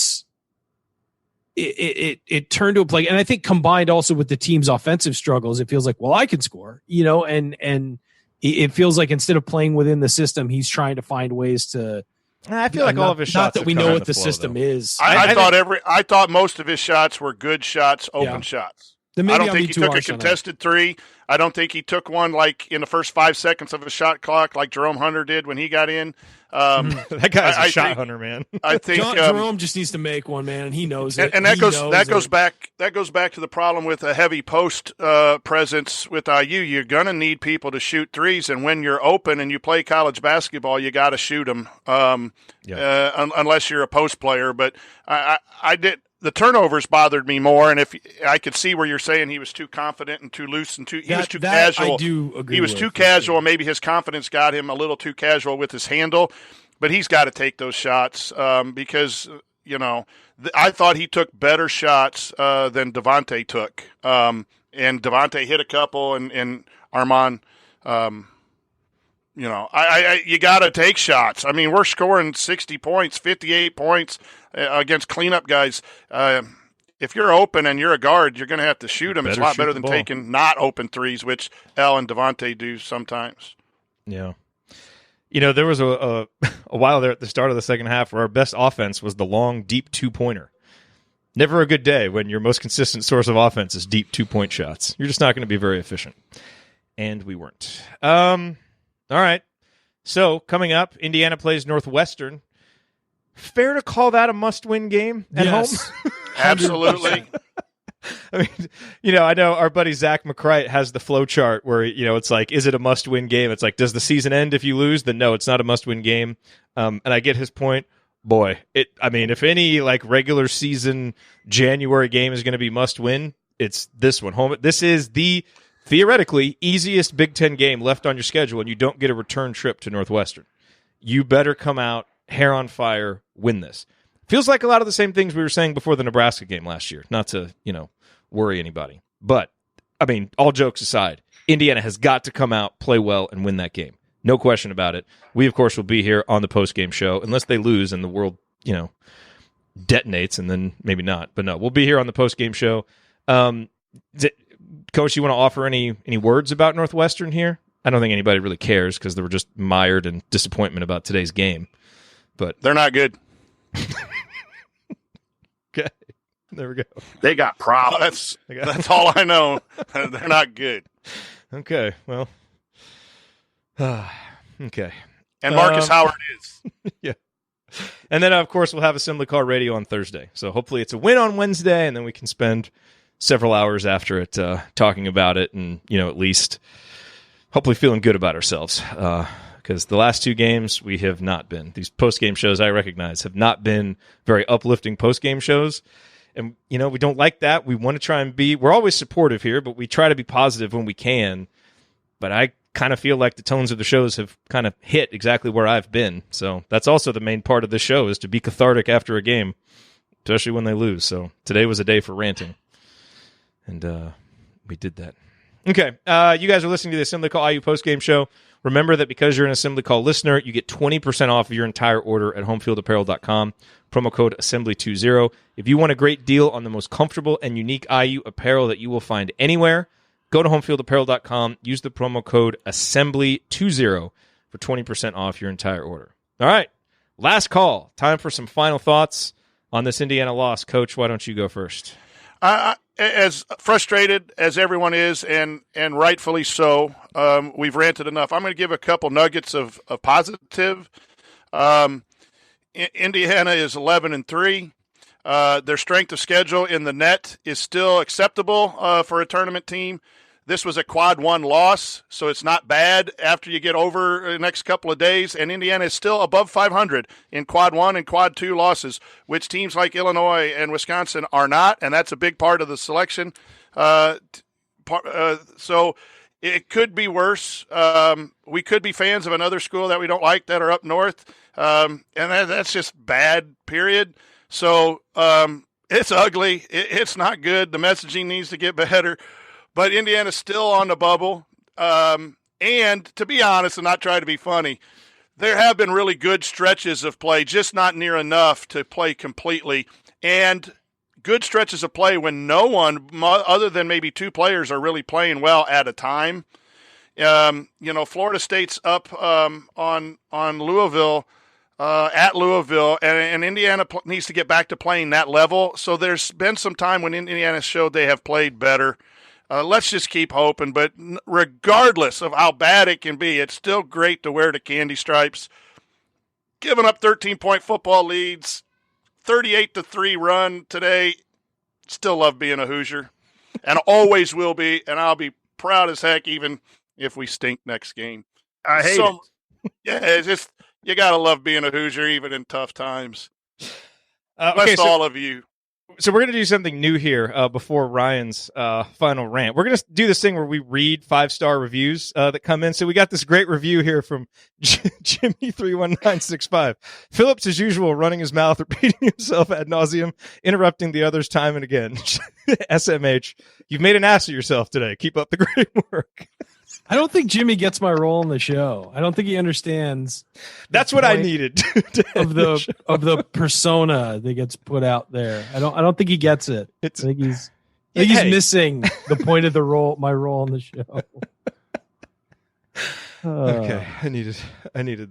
Speaker 3: turned to a play. And I think combined also with the team's offensive struggles, it feels like, well, I can score, and it feels like instead of playing within the system, he's trying to find ways to.
Speaker 1: I feel like all of his shots.
Speaker 3: Not that we know what the system is.
Speaker 2: I thought most of his shots were good shots, open shots. I don't think he took a contested 3. I don't think he took one like in the first 5 seconds of a shot clock like Jerome Hunter did when he got in.
Speaker 1: That guy's a shot hunter, man.
Speaker 2: I think
Speaker 3: Jerome just needs to make one, man, and he knows it.
Speaker 2: And that goes back to the problem with a heavy post presence with IU. You're gonna need people to shoot threes, and when you're open and you play college basketball, you got to shoot them. Unless you're a post player. But I did. The turnovers bothered me more, and if I could see where you're saying he was too confident and too loose and he was too casual.
Speaker 3: I do agree.
Speaker 2: He was too casual. Maybe his confidence got him a little too casual with his handle, but he's got to take those shots because I thought he took better shots than Devontae took, and Devontae hit a couple, and Armand you got to take shots. I mean, we're scoring 60 points, 58 points against cleanup guys. If you're open and you're a guard, you're going to have to shoot them. It's a lot better than taking not open threes, which Al and Devontae do sometimes.
Speaker 1: Yeah. There was a while there at the start of the second half where our best offense was the long, deep two-pointer. Never a good day when your most consistent source of offense is deep two-point shots. You're just not going to be very efficient. And we weren't. All right. So, coming up, Indiana plays Northwestern. Fair to call that a must-win game at home?
Speaker 2: Absolutely.
Speaker 1: I mean, I know our buddy Zach McCright has the flow chart where, it's like, is it a must-win game? It's like, does the season end if you lose? Then no, it's not a must-win game. And I get his point. Boy, if any regular season January game is going to be must-win, it's this one. Home. This is the theoretically easiest Big Ten game left on your schedule, and you don't get a return trip to Northwestern. You better come out hair on fire, win this. Feels like a lot of the same things we were saying before the Nebraska game last year. Not to, worry anybody. But, all jokes aside, Indiana has got to come out, play well, and win that game. No question about it. We, of course, will be here on the postgame show, unless they lose and the world, detonates, and then maybe not. But no, we'll be here on the postgame show. Coach, you want to offer any words about Northwestern here? I don't think anybody really cares because they were just mired in disappointment about today's game. But
Speaker 2: they're not good.
Speaker 1: Okay, there we go.
Speaker 2: They got problems. That's all I know. They're not good.
Speaker 1: Okay, well, okay.
Speaker 2: And Marcus Howard is.
Speaker 1: Yeah. And then, of course, we'll have Assembly Call Radio on Thursday. So hopefully it's a win on Wednesday, and then we can spend several hours after it talking about it and, at least hopefully feeling good about ourselves. Because the last two games, we have not been. These post-game shows, I recognize, have not been very uplifting post-game shows. And, we don't like that. We want to try and we're always supportive here, but we try to be positive when we can. But I kind of feel like the tones of the shows have kind of hit exactly where I've been. So that's also the main part of the show, is to be cathartic after a game, especially when they lose. So today was a day for ranting. And we did that. Okay, you guys are listening to the Assembly Call IU postgame show. Remember that because you're an Assembly Call listener, you get 20% off of your entire order at homefieldapparel.com. Promo code Assembly20. If you want a great deal on the most comfortable and unique IU apparel that you will find anywhere, go to homefieldapparel.com. Use the promo code Assembly20 for 20% off your entire order. All right, last call. Time for some final thoughts on this Indiana loss. Coach, why don't you go first?
Speaker 2: As frustrated as everyone is, and rightfully so, we've ranted enough. I'm going to give a couple nuggets of positive. Indiana is 11-3. Their strength of schedule in the net is still acceptable for a tournament team. This was a quad 1 loss, so it's not bad after you get over the next couple of days. And Indiana is still above 500 in quad 1 and quad 2 losses, which teams like Illinois and Wisconsin are not, and that's a big part of the selection. So it could be worse. We could be fans of another school that we don't like that are up north, and that's just bad, period. So it's ugly. It's not good. The messaging needs to get better. But Indiana's still on the bubble. And to be honest and not try to be funny, there have been really good stretches of play, just not near enough to play completely. And good stretches of play when no one, other than maybe two players, are really playing well at a time. Florida State's up on Louisville, at Louisville, and Indiana needs to get back to playing that level. So there's been some time when Indiana showed they have played better. Let's just keep hoping. But regardless of how bad it can be, it's still great to wear the candy stripes. Giving up 13-point football leads, 38-3 run today. Still love being a Hoosier, and always will be. And I'll be proud as heck, even if we stink next game.
Speaker 5: I hate it.
Speaker 2: Yeah, it's just you gotta love being a Hoosier, even in tough times.
Speaker 1: Okay,
Speaker 2: all of you.
Speaker 1: So we're going to do something new here before Ryan's final rant. We're going to do this thing where we read 5-star reviews that come in. So we got this great review here from Jimmy31965. Phillips, as usual, running his mouth, repeating himself ad nauseum, interrupting the others time and again. SMH, you've made an ass of yourself today. Keep up the great work.
Speaker 3: I don't think Jimmy gets my role in the show. I don't think he understands.
Speaker 1: That's what I needed
Speaker 3: of the persona that gets put out there. I don't think he gets it. I think he's missing the point of my role in the show.
Speaker 1: Okay, I needed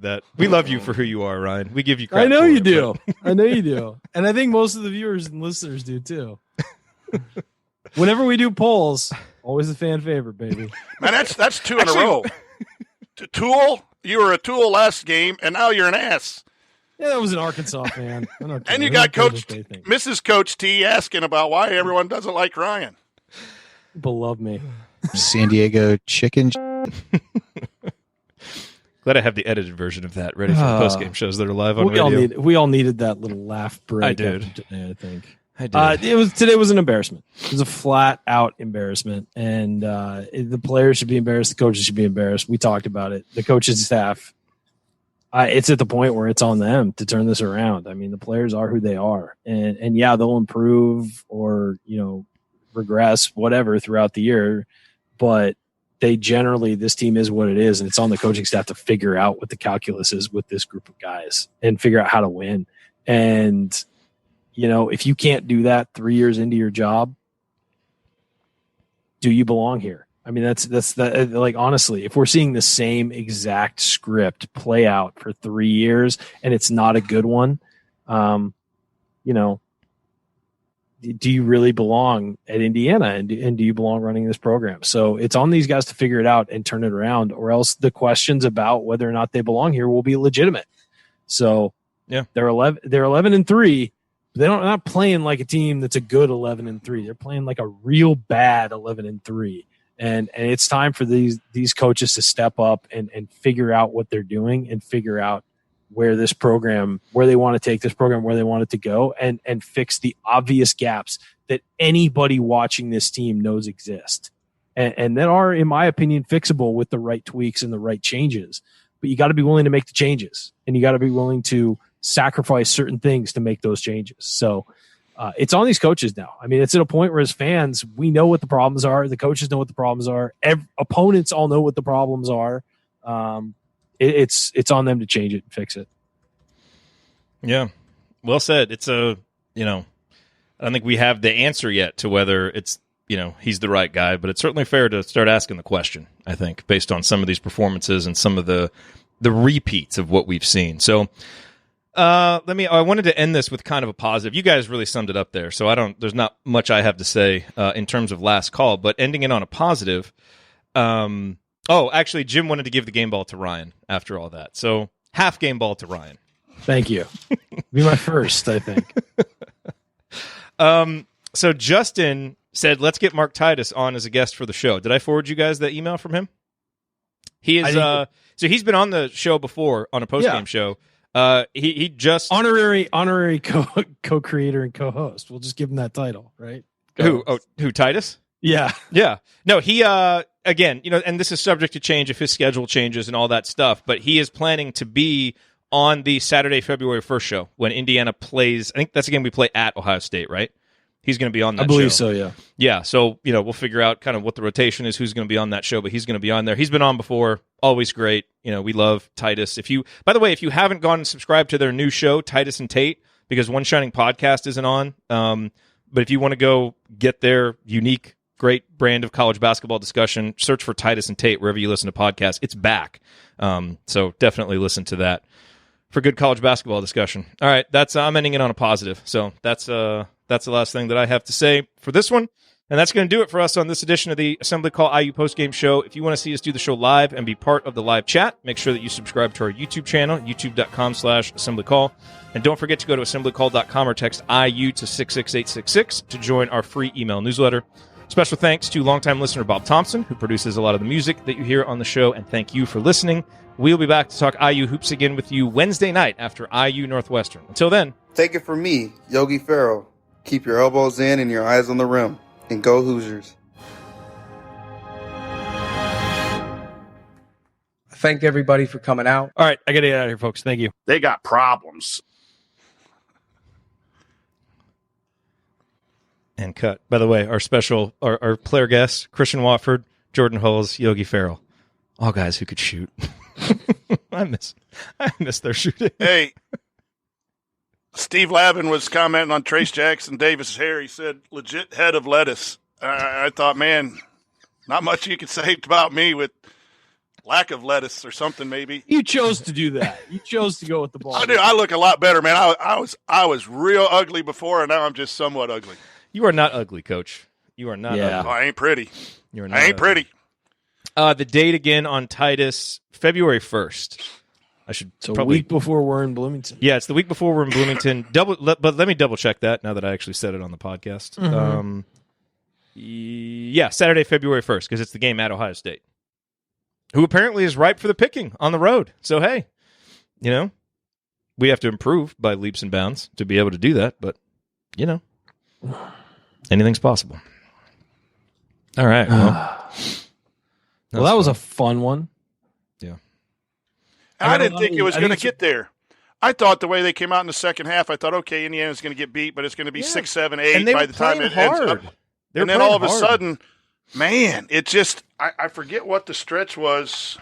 Speaker 1: that. We love you for who you are, Ryan. We give you credit.
Speaker 3: I know
Speaker 1: for
Speaker 3: you
Speaker 1: it,
Speaker 3: do. I know you do. And I think most of the viewers and listeners do too. Whenever we do polls, always a fan favorite, baby.
Speaker 2: Man, that's two in a row. Tool, you were a Tool last game, and now you're an ass.
Speaker 3: Yeah, that was an Arkansas fan.
Speaker 2: And you got Mrs. Coach T asking about why everyone doesn't like Ryan.
Speaker 3: People love me.
Speaker 5: San Diego chicken.
Speaker 1: Glad I have the edited version of that ready for the post-game shows that are live on radio.
Speaker 3: We all needed that little laugh break.
Speaker 1: I did.
Speaker 3: Today, I think.
Speaker 1: I did.
Speaker 3: Today was an embarrassment. It was a flat-out embarrassment, and the players should be embarrassed. The coaches should be embarrassed. We talked about it. The coaching staff. It's at the point where it's on them to turn this around. I mean, the players are who they are, and yeah, they'll improve or regress, whatever, throughout the year, but this team is what it is, and it's on the coaching staff to figure out what the calculus is with this group of guys and figure out how to win. And, if you can't do that 3 years into your job, do you belong here? I mean, that's like, honestly, if we're seeing the same exact script play out for 3 years and it's not a good one, do you really belong at Indiana and do you belong running this program? So it's on these guys to figure it out and turn it around, or else the questions about whether or not they belong here will be legitimate. So
Speaker 1: yeah,
Speaker 3: they're 11-3. They're not playing like a team that's a good 11-3. They're playing like a real bad 11-3. And it's time for these coaches to step up and figure out what they're doing and figure out where they want to take this program, where they want it to go, and fix the obvious gaps that anybody watching this team knows exist. And that are, in my opinion, fixable with the right tweaks and the right changes. But you got to be willing to make the changes, and you got to be willing to sacrifice certain things to make those changes. So it's on these coaches now. I mean, it's at a point where as fans, we know what the problems are. The coaches know what the problems are. Opponents all know what the problems are. It's on them to change it and fix it.
Speaker 1: Yeah, well said. It's I don't think we have the answer yet to whether it's, he's the right guy, but it's certainly fair to start asking the question, I think, based on some of these performances and some of the repeats of what we've seen. So I wanted to end this with kind of a positive. You guys really summed it up there, so there's not much I have to say in terms of last call, but ending it on a positive. Actually, Jim wanted to give the game ball to Ryan after all that. So half game ball to Ryan.
Speaker 3: Thank you. Be my first, I think.
Speaker 1: So Justin said, let's get Mark Titus on as a guest for the show. Did I forward you guys that email from him? He is so he's been on the show before on a post-game show. He just
Speaker 3: honorary co-creator and co-host. We'll just give him that title, right?
Speaker 1: Who Titus?
Speaker 3: Yeah.
Speaker 1: No, he again, and this is subject to change if his schedule changes and all that stuff, but he is planning to be on the Saturday, February 1st show when Indiana plays. I think that's the game we play at Ohio State, right? He's going to be on that show.
Speaker 3: I believe so, yeah.
Speaker 1: Yeah, so, we'll figure out kind of what the rotation is, who's going to be on that show, but he's going to be on there. He's been on before, always great. We love Titus. By the way, if you haven't gone and subscribed to their new show, Titus and Tate, because One Shining Podcast isn't on, but if you want to go get their unique, great brand of college basketball discussion, search for Titus and Tate wherever you listen to podcasts. It's back. So definitely listen to that for good college basketball discussion. All right, I'm ending it on a positive. So that's the last thing that I have to say for this one. And that's going to do it for us on this edition of the Assembly Call IU Postgame Show. If you want to see us do the show live and be part of the live chat, make sure that you subscribe to our YouTube channel, youtube.com/assemblycall. And don't forget to go to assemblycall.com or text IU to 66866 to join our free email newsletter. Special thanks to longtime listener Bob Thompson, who produces a lot of the music that you hear on the show, and thank you for listening. We'll be back to talk IU hoops again with you Wednesday night after IU Northwestern. Until then,
Speaker 6: take it from me, Yogi Ferrell. Keep your elbows in and your eyes on the rim. And go Hoosiers.
Speaker 7: Thank everybody for coming out.
Speaker 3: All right, I got to get out of here, folks. Thank you.
Speaker 2: They got problems.
Speaker 1: And cut. By the way, our player guests, Christian Watford, Jordan Hulls, Yogi Ferrell. All guys who could shoot. I miss their shooting.
Speaker 2: Hey, Steve Lavin was commenting on Trace Jackson Davis' hair. He said, legit head of lettuce. I thought, man, not much you could say about me with lack of lettuce or something maybe.
Speaker 3: You chose to do that. You chose to go with the ball.
Speaker 2: I do. I look a lot better, man. I was real ugly before, and now I'm just somewhat ugly.
Speaker 1: You are not ugly, Coach. You are not ugly.
Speaker 2: Oh, I ain't pretty.
Speaker 1: You're not
Speaker 2: I ain't
Speaker 1: ugly.
Speaker 2: pretty.
Speaker 1: The date again on Titus, February 1st. I should
Speaker 3: So
Speaker 1: probably
Speaker 3: a week before we're in Bloomington.
Speaker 1: Yeah, it's the week before we're in Bloomington. But let me double check that now that I actually said it on the podcast.
Speaker 3: Mm-hmm.
Speaker 1: Yeah, Saturday, February 1st, because it's the game at Ohio State, who apparently is ripe for the picking on the road. So, hey, we have to improve by leaps and bounds to be able to do that. But, anything's possible. All right.
Speaker 3: Well, that was a fun one.
Speaker 1: Yeah.
Speaker 2: I didn't think it was going to get there. I thought the way they came out in the second half, I thought, okay, Indiana's going to get beat, but it's going to be 6, 7, 8 by the time it ends up. And then all of a sudden, man, it just I forget what the stretch was.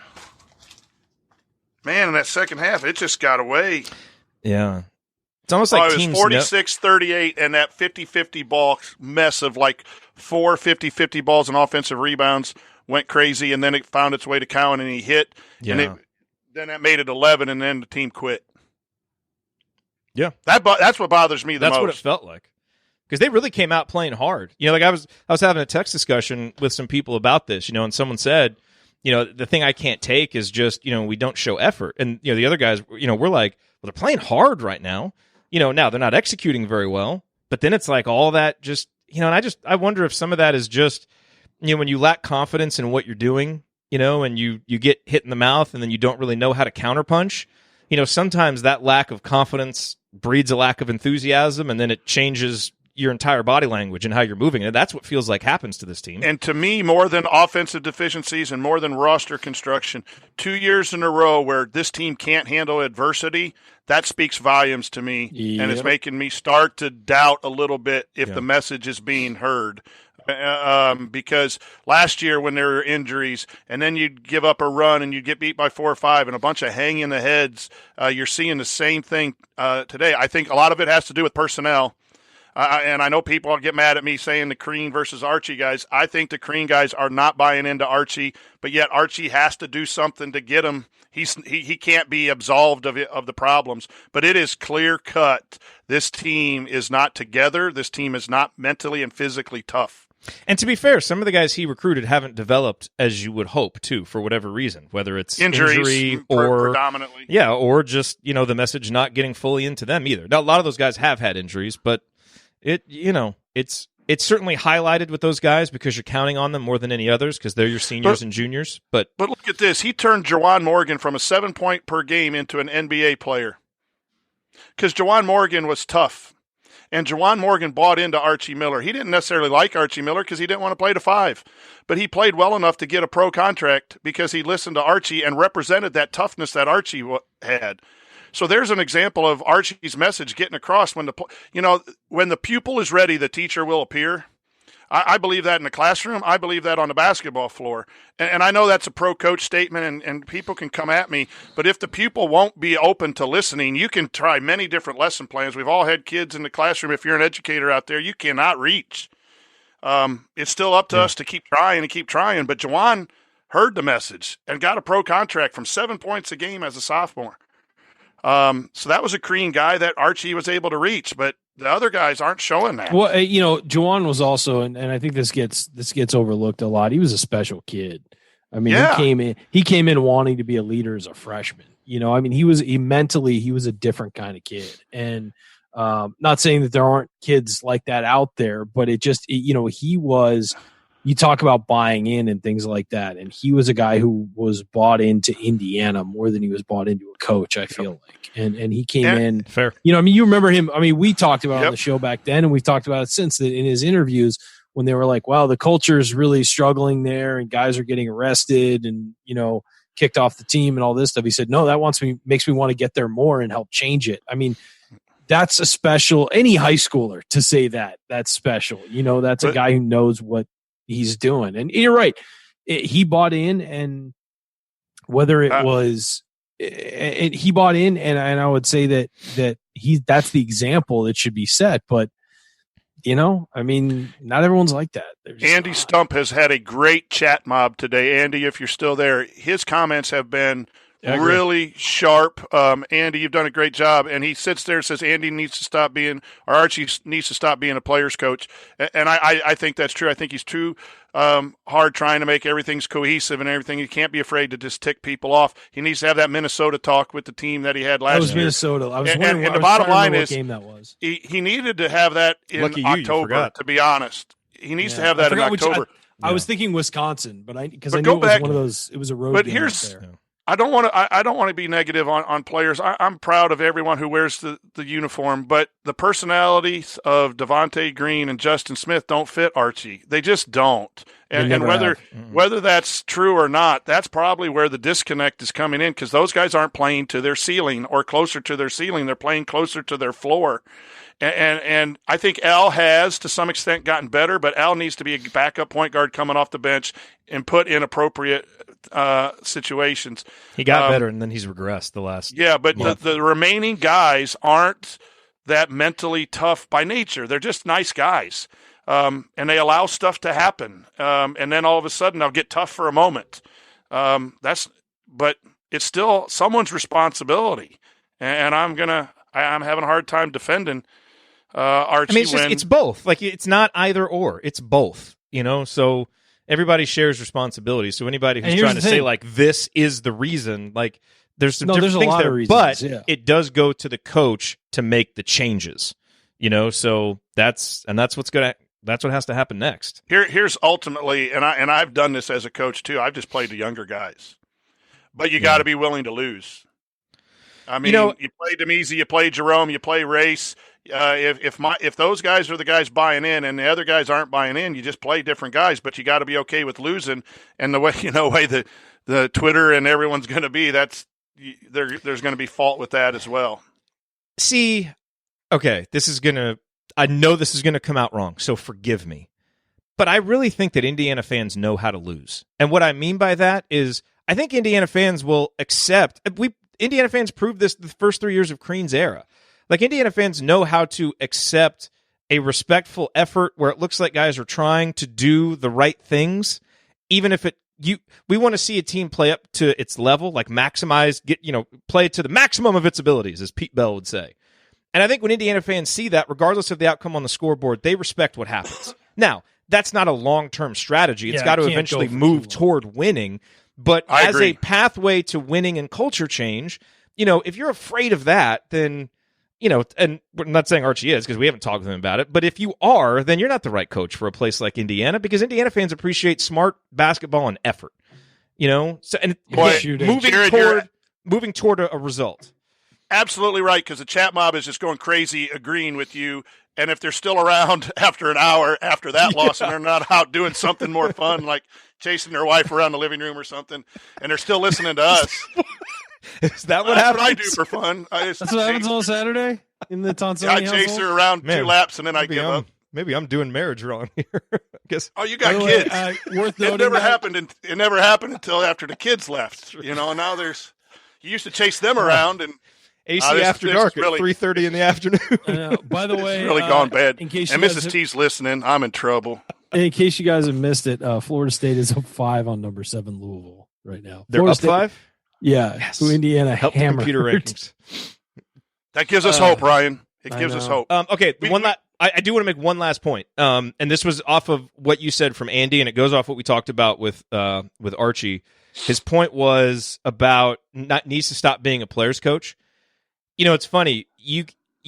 Speaker 2: Man, in that second half, it just got away.
Speaker 1: Yeah. It's almost like
Speaker 2: it was 46-38, and that 50-50 ball mess of like 4 50-50 balls and offensive rebounds went crazy, and then it found its way to Cowan, and he hit.
Speaker 1: Yeah.
Speaker 2: And then that made it 11, and then the team quit.
Speaker 1: Yeah.
Speaker 2: That's what bothers me the most.
Speaker 1: That's what it felt like. Because they really came out playing hard. I was having a text discussion with some people about this, and someone said, the thing I can't take is just, we don't show effort. And, the other guys, we're like, well, they're playing hard right now. Now they're not executing very well. But then it's like all that just, and I wonder if some of that is just, when you lack confidence in what you're doing, and you get hit in the mouth and then you don't really know how to counterpunch, sometimes that lack of confidence breeds a lack of enthusiasm, and then it changes your entire body language and how you're moving. And that's what feels like happens to this team.
Speaker 2: And to me, more than offensive deficiencies and more than roster construction, 2 years in a row where this team can't handle adversity, that speaks volumes to me.
Speaker 3: Yep.
Speaker 2: And it's making me start to doubt a little bit if the message is being heard. Because last year when there were injuries and then you'd give up a run and you'd get beat by 4 or 5 and a bunch of hanging the heads, you're seeing the same thing today. I think a lot of it has to do with personnel. And I know people get mad at me saying the Crean versus Archie guys. I think the Crean guys are not buying into Archie, but yet Archie has to do something to get him. He can't be absolved of the problems. But it is clear cut. This team is not together. This team is not mentally and physically tough.
Speaker 1: And to be fair, some of the guys he recruited haven't developed as you would hope to, for whatever reason, whether it's injury or
Speaker 2: predominantly,
Speaker 1: or just the message not getting fully into them either. Now, a lot of those guys have had injuries, but it's certainly highlighted with those guys because you're counting on them more than any others because they're your seniors and juniors. But
Speaker 2: look at this. He turned Juwan Morgan from a 7-point per game into an NBA player because Juwan Morgan was tough. And Juwan Morgan bought into Archie Miller. He didn't necessarily like Archie Miller because he didn't want to play to 5. But he played well enough to get a pro contract because he listened to Archie and represented that toughness that Archie had. So there's an example of Archie's message getting across when the pupil is ready, the teacher will appear. I believe that in the classroom. I believe that on the basketball floor. And I know that's a pro coach statement and people can come at me, but if the pupil won't be open to listening, you can try many different lesson plans. We've all had kids in the classroom. If you're an educator out there, you cannot reach. It's still up to us to keep trying. But Juwan heard the message and got a pro contract from 7 points a game as a sophomore. So that was a Crean guy that Archie was able to reach, but the other guys aren't showing that.
Speaker 3: Well, Juwan was also, and I think this gets overlooked a lot. He was a special kid. I mean, he came in wanting to be a leader as a freshman. He was a different kind of kid. And not saying that there aren't kids like that out there, but he was. You talk about buying in and things like that, and he was a guy who was bought into Indiana more than he was bought into a coach, I feel like. And he came in.
Speaker 1: Fair.
Speaker 3: You remember him. I mean, we talked about it on the show back then, and we've talked about it since that in his interviews when they were like, wow, the culture is really struggling there and guys are getting arrested and, kicked off the team and all this stuff. He said, no, that makes me want to get there more and help change it. I mean, that's a special, any high schooler to say that's special. That's a guy who knows what he's doing. And you're right. He bought in and Whether it was, and he bought in, and I would say that that's the example that should be set. But I mean, not everyone's like that.
Speaker 2: Andy Stump has had a great chat mob today. Andy, if you're still there, his comments have been really sharp. Andy, you've done a great job. And he sits there and says Andy needs to stop being, or Archie needs to stop being a player's coach. And I think that's true. I think he's too hard trying to make everything's cohesive and everything. He can't be afraid to just tick people off. He needs to have that Minnesota talk with the team that he had last year.
Speaker 3: That was Minnesota. I was wondering
Speaker 2: and the bottom line is
Speaker 3: what game that was.
Speaker 2: He needed to have that in October, to be honest. He needs to have that in October.
Speaker 3: I was thinking Wisconsin, but I knew it was one of those. It was a road game. But
Speaker 2: here's, I don't want to be negative on players. I'm proud of everyone who wears the uniform, but the personalities of Devontae Green and Justin Smith don't fit Archie. They just don't. And whether that's true or not, that's probably where the disconnect is coming in, because those guys aren't playing to their ceiling or closer to their ceiling. They're playing closer to their floor. And I think Al has, to some extent, gotten better, but Al needs to be a backup point guard coming off the bench and put in appropriate situations.
Speaker 1: He got better, and then he's regressed the last.
Speaker 2: Yeah, but the remaining guys aren't that mentally tough by nature. They're just nice guys, and they allow stuff to happen. And then all of a sudden, they'll get tough for a moment. But it's still someone's responsibility, and I'm having a hard time defending Archie.
Speaker 1: I mean, it's both. Like, it's not either or. It's both. So everybody shares responsibility. So anybody who's trying to say like this is the reason, like there's some different things there, reasons, but it does go to the coach to make the changes. So that's what has to happen next.
Speaker 2: Here's ultimately, and I've done this as a coach too. I've just played the younger guys, but you got to be willing to lose. I mean, you play Demese, you play Jerome, you play Race. If those guys are the guys buying in and the other guys aren't buying in, you just play different guys. But you got to be okay with losing. And the way the Twitter and everyone's going to be, there's going to be fault with that as well.
Speaker 1: See, okay, I know this is gonna come out wrong, so forgive me. But I really think that Indiana fans know how to lose. And what I mean by that is I think Indiana fans will accept. Indiana fans proved this the first 3 years of Crean's era. Like, Indiana fans know how to accept a respectful effort where it looks like guys are trying to do the right things, even if we want to see a team play up to its level, like play to the maximum of its abilities, as Pete Bell would say. And I think when Indiana fans see that, regardless of the outcome on the scoreboard, they respect what happens. Now, that's not a long-term strategy. It's got to eventually move toward winning. But as a pathway to winning and culture change, if you're afraid of that, then, and we're not saying Archie is because we haven't talked with him about it, but if you are, then you're not the right coach for a place like Indiana, because Indiana fans appreciate smart basketball and effort. Moving toward a result.
Speaker 2: Absolutely right, because the chat mob is just going crazy agreeing with you. And if they're still around after an hour after that loss and they're not out doing something more fun, like chasing their wife around the living room or something, and they're still listening to us.
Speaker 1: Is that what happens?
Speaker 2: What I do for fun.
Speaker 3: That's what happens on Saturday in the Tonsoni
Speaker 2: I chase her around 2 laps and then I give up.
Speaker 1: Maybe I'm doing marriage wrong here. I guess.
Speaker 2: Oh, you got kids.
Speaker 3: Worth
Speaker 2: it never happened. It never happened until after the kids left. Now you used to chase them around and.
Speaker 1: AC After Dark at 3:30 in the afternoon.
Speaker 3: By the way,
Speaker 2: it's really gone bad.
Speaker 3: In case
Speaker 2: and Mrs. T's listening, I'm in trouble.
Speaker 3: In case you guys have missed it, Florida State is up 5 on number 7 Louisville right now.
Speaker 1: They're
Speaker 3: Florida
Speaker 1: up
Speaker 3: State,
Speaker 1: 5?
Speaker 3: Yeah.
Speaker 1: Yes.
Speaker 3: Who Indiana
Speaker 1: help the computer rankings.
Speaker 2: That gives us hope, Ryan. It gives us hope.
Speaker 1: Okay, I do want to make one last point. And this was off of what you said from Andy, and it goes off what we talked about with Archie. His point was about needs to stop being a player's coach. It's funny. You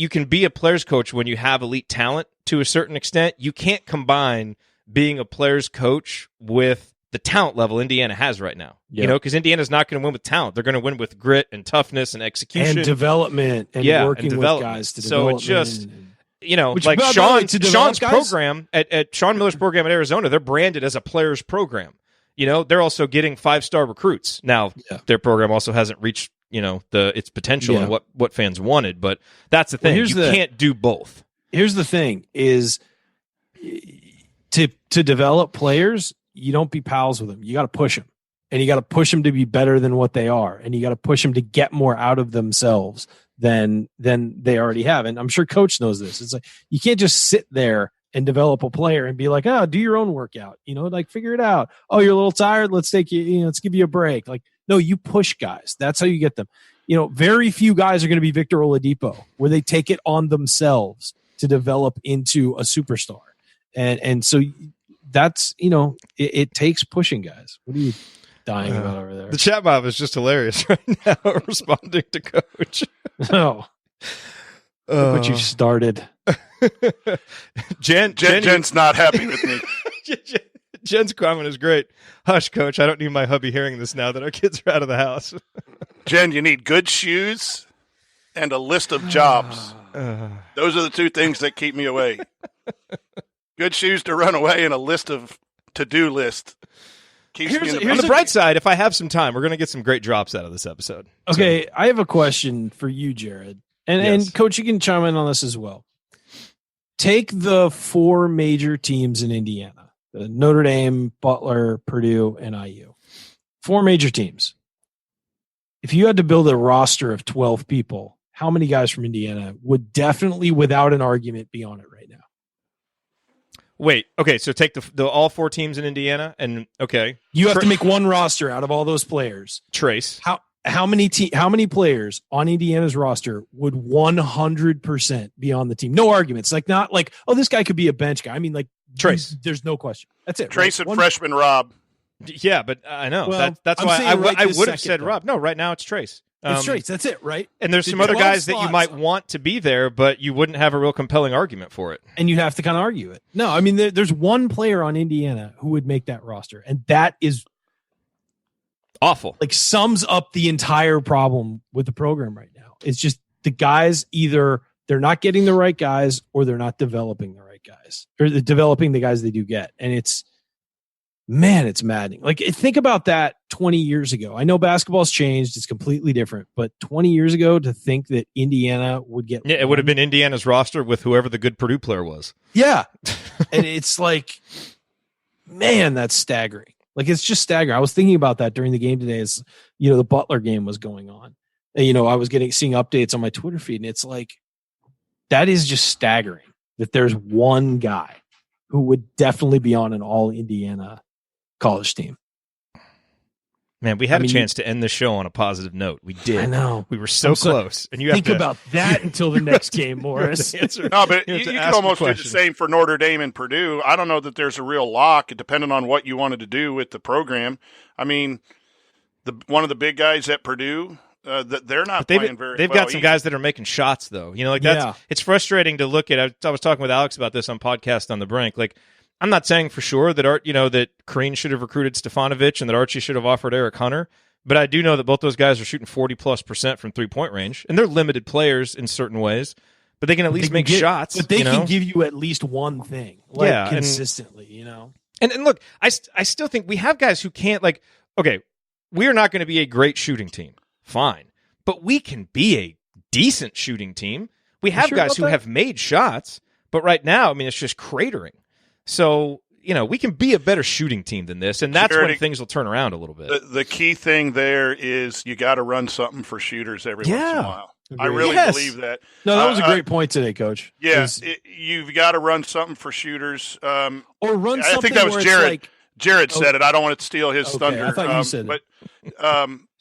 Speaker 1: can be a player's coach when you have elite talent to a certain extent. You can't combine being a player's coach with the talent level Indiana has right now. Yep. Because Indiana's not going to win with talent. They're going to win with grit and toughness and execution.
Speaker 3: And development and working with guys to develop.
Speaker 1: So it's just, like Sean's program, at Sean Miller's program at Arizona, they're branded as a player's program. They're also getting 5-star recruits. Now, their program also hasn't reached its potential and what fans wanted, but that's the thing. You can't do both.
Speaker 3: Here's the thing: is to develop players, you don't be pals with them. You got to push them, and you got to push them to be better than what they are, and you got to push them to get more out of themselves than they already have. And I'm sure Coach knows this. It's like you can't just sit there and develop a player and be like, oh, do your own workout, like figure it out. Oh, you're a little tired. Let's take you, let's give you a break. Like, no, you push guys. That's how you get them. Very few guys are going to be Victor Oladipo, where they take it on themselves to develop into a superstar. And so that's, it takes pushing guys. What are you dying about over there?
Speaker 1: The chat mob is just hilarious right now, responding to Coach.
Speaker 3: Oh, look what you started.
Speaker 2: Jen's not happy with me.
Speaker 1: Jen's comment is great. Hush, Coach. I don't need my hubby hearing this now that our kids are out of the house.
Speaker 2: Jen, you need good shoes and a list of jobs. Those are the two things that keep me away. Good shoes to run away and a list of to-do list. Keeps me in
Speaker 1: on the bright side, if I have some time, we're going to get some great drops out of this episode.
Speaker 3: Okay, I have a question for you, Jerod. And Coach, you can chime in on this as well. Take the 4 major teams in Indiana: Notre Dame, Butler, Purdue, and IU. 4 major teams. If you had to build a roster of 12 people, how many guys from Indiana would definitely, without an argument, be on it right now?
Speaker 1: Wait, okay, so take the all 4 teams in Indiana, and okay,
Speaker 3: you have to make one roster out of all those players.
Speaker 1: Trace.
Speaker 3: How many players on Indiana's roster would 100% be on the team? No arguments. Like, not like, oh, this guy could be a bench guy. I mean, like, Trace. There's no question. That's it.
Speaker 2: Trace and freshman Rob.
Speaker 1: Yeah, but I know.
Speaker 3: Well,
Speaker 1: that's why I would have said Rob. No, right now it's Trace.
Speaker 3: It's Trace. That's it, right?
Speaker 1: And there's some other guys that you might want to be there, but you wouldn't have a real compelling argument for it.
Speaker 3: And you'd have to kind of argue it. No, I mean, there's one player on Indiana who would make that roster, and that is
Speaker 1: awful.
Speaker 3: Like, sums up the entire problem with the program right now. It's just the guys, either they're not getting the right guys or they're not developing the right guys, or they're developing the guys they do get. And it's maddening. Like, think about that 20 years ago. I know basketball's changed. It's completely different. But 20 years ago, to think that Indiana would get...
Speaker 1: Yeah, it would have been Indiana's roster with whoever the good Purdue player was.
Speaker 3: Yeah. And it's like, man, that's staggering. Like, it's just staggering. I was thinking about that during the game today as, the Butler game was going on. And, I was seeing updates on my Twitter feed, and it's like, that is just staggering that there's one guy who would definitely be on an all Indiana college team.
Speaker 1: Man, we had a chance to end the show on a positive note. We did.
Speaker 3: I know.
Speaker 1: We were so close. And you
Speaker 3: think about that until the next game, Morris.
Speaker 2: No, but you could almost do the same for Notre Dame and Purdue. I don't know that there's a real lock, depending on what you wanted to do with the program. I mean, one of the big guys at Purdue, they're not playing very well.
Speaker 1: They've got some guys that are making shots, though. It's frustrating to look at. I was talking with Alex about this on podcast on the Brink. Like, I'm not saying for sure that that Crean should have recruited Stefanovic and that Archie should have offered Eric Hunter, but I do know that both those guys are shooting 40+% from 3-point range, and they're limited players in certain ways, but they can at least make shots.
Speaker 3: But they can give you at least one thing, consistently.
Speaker 1: And look, I still think we have guys who can't, like, okay, we are not going to be a great shooting team, fine, but we can be a decent shooting team. We have guys who have made shots, but right now, I mean, it's just cratering. So, we can be a better shooting team than this, and that's when things will turn around a little bit.
Speaker 2: The key thing there is you got to run something for shooters every once in a while. I really believe that.
Speaker 3: No, that was a great point today, Coach.
Speaker 2: Yeah, you've got to run something for shooters.
Speaker 3: Or run something.
Speaker 2: I think that was Jerod. Jerod said it. I don't want to steal his thunder.
Speaker 3: I thought you said
Speaker 2: it. But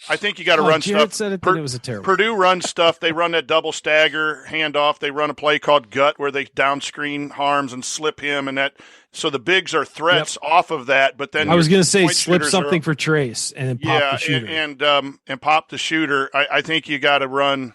Speaker 2: I think you got to run
Speaker 3: Jerod
Speaker 2: stuff.
Speaker 3: Said it, then it was a terrible.
Speaker 2: Purdue runs stuff. They run that double stagger handoff. They run a play called gut where they down screen Harms and slip him, and that. So the bigs are threats off of that. But then
Speaker 3: I was going to say slip something for Trace and then pop the shooter.
Speaker 2: and pop the shooter. I think you got to run.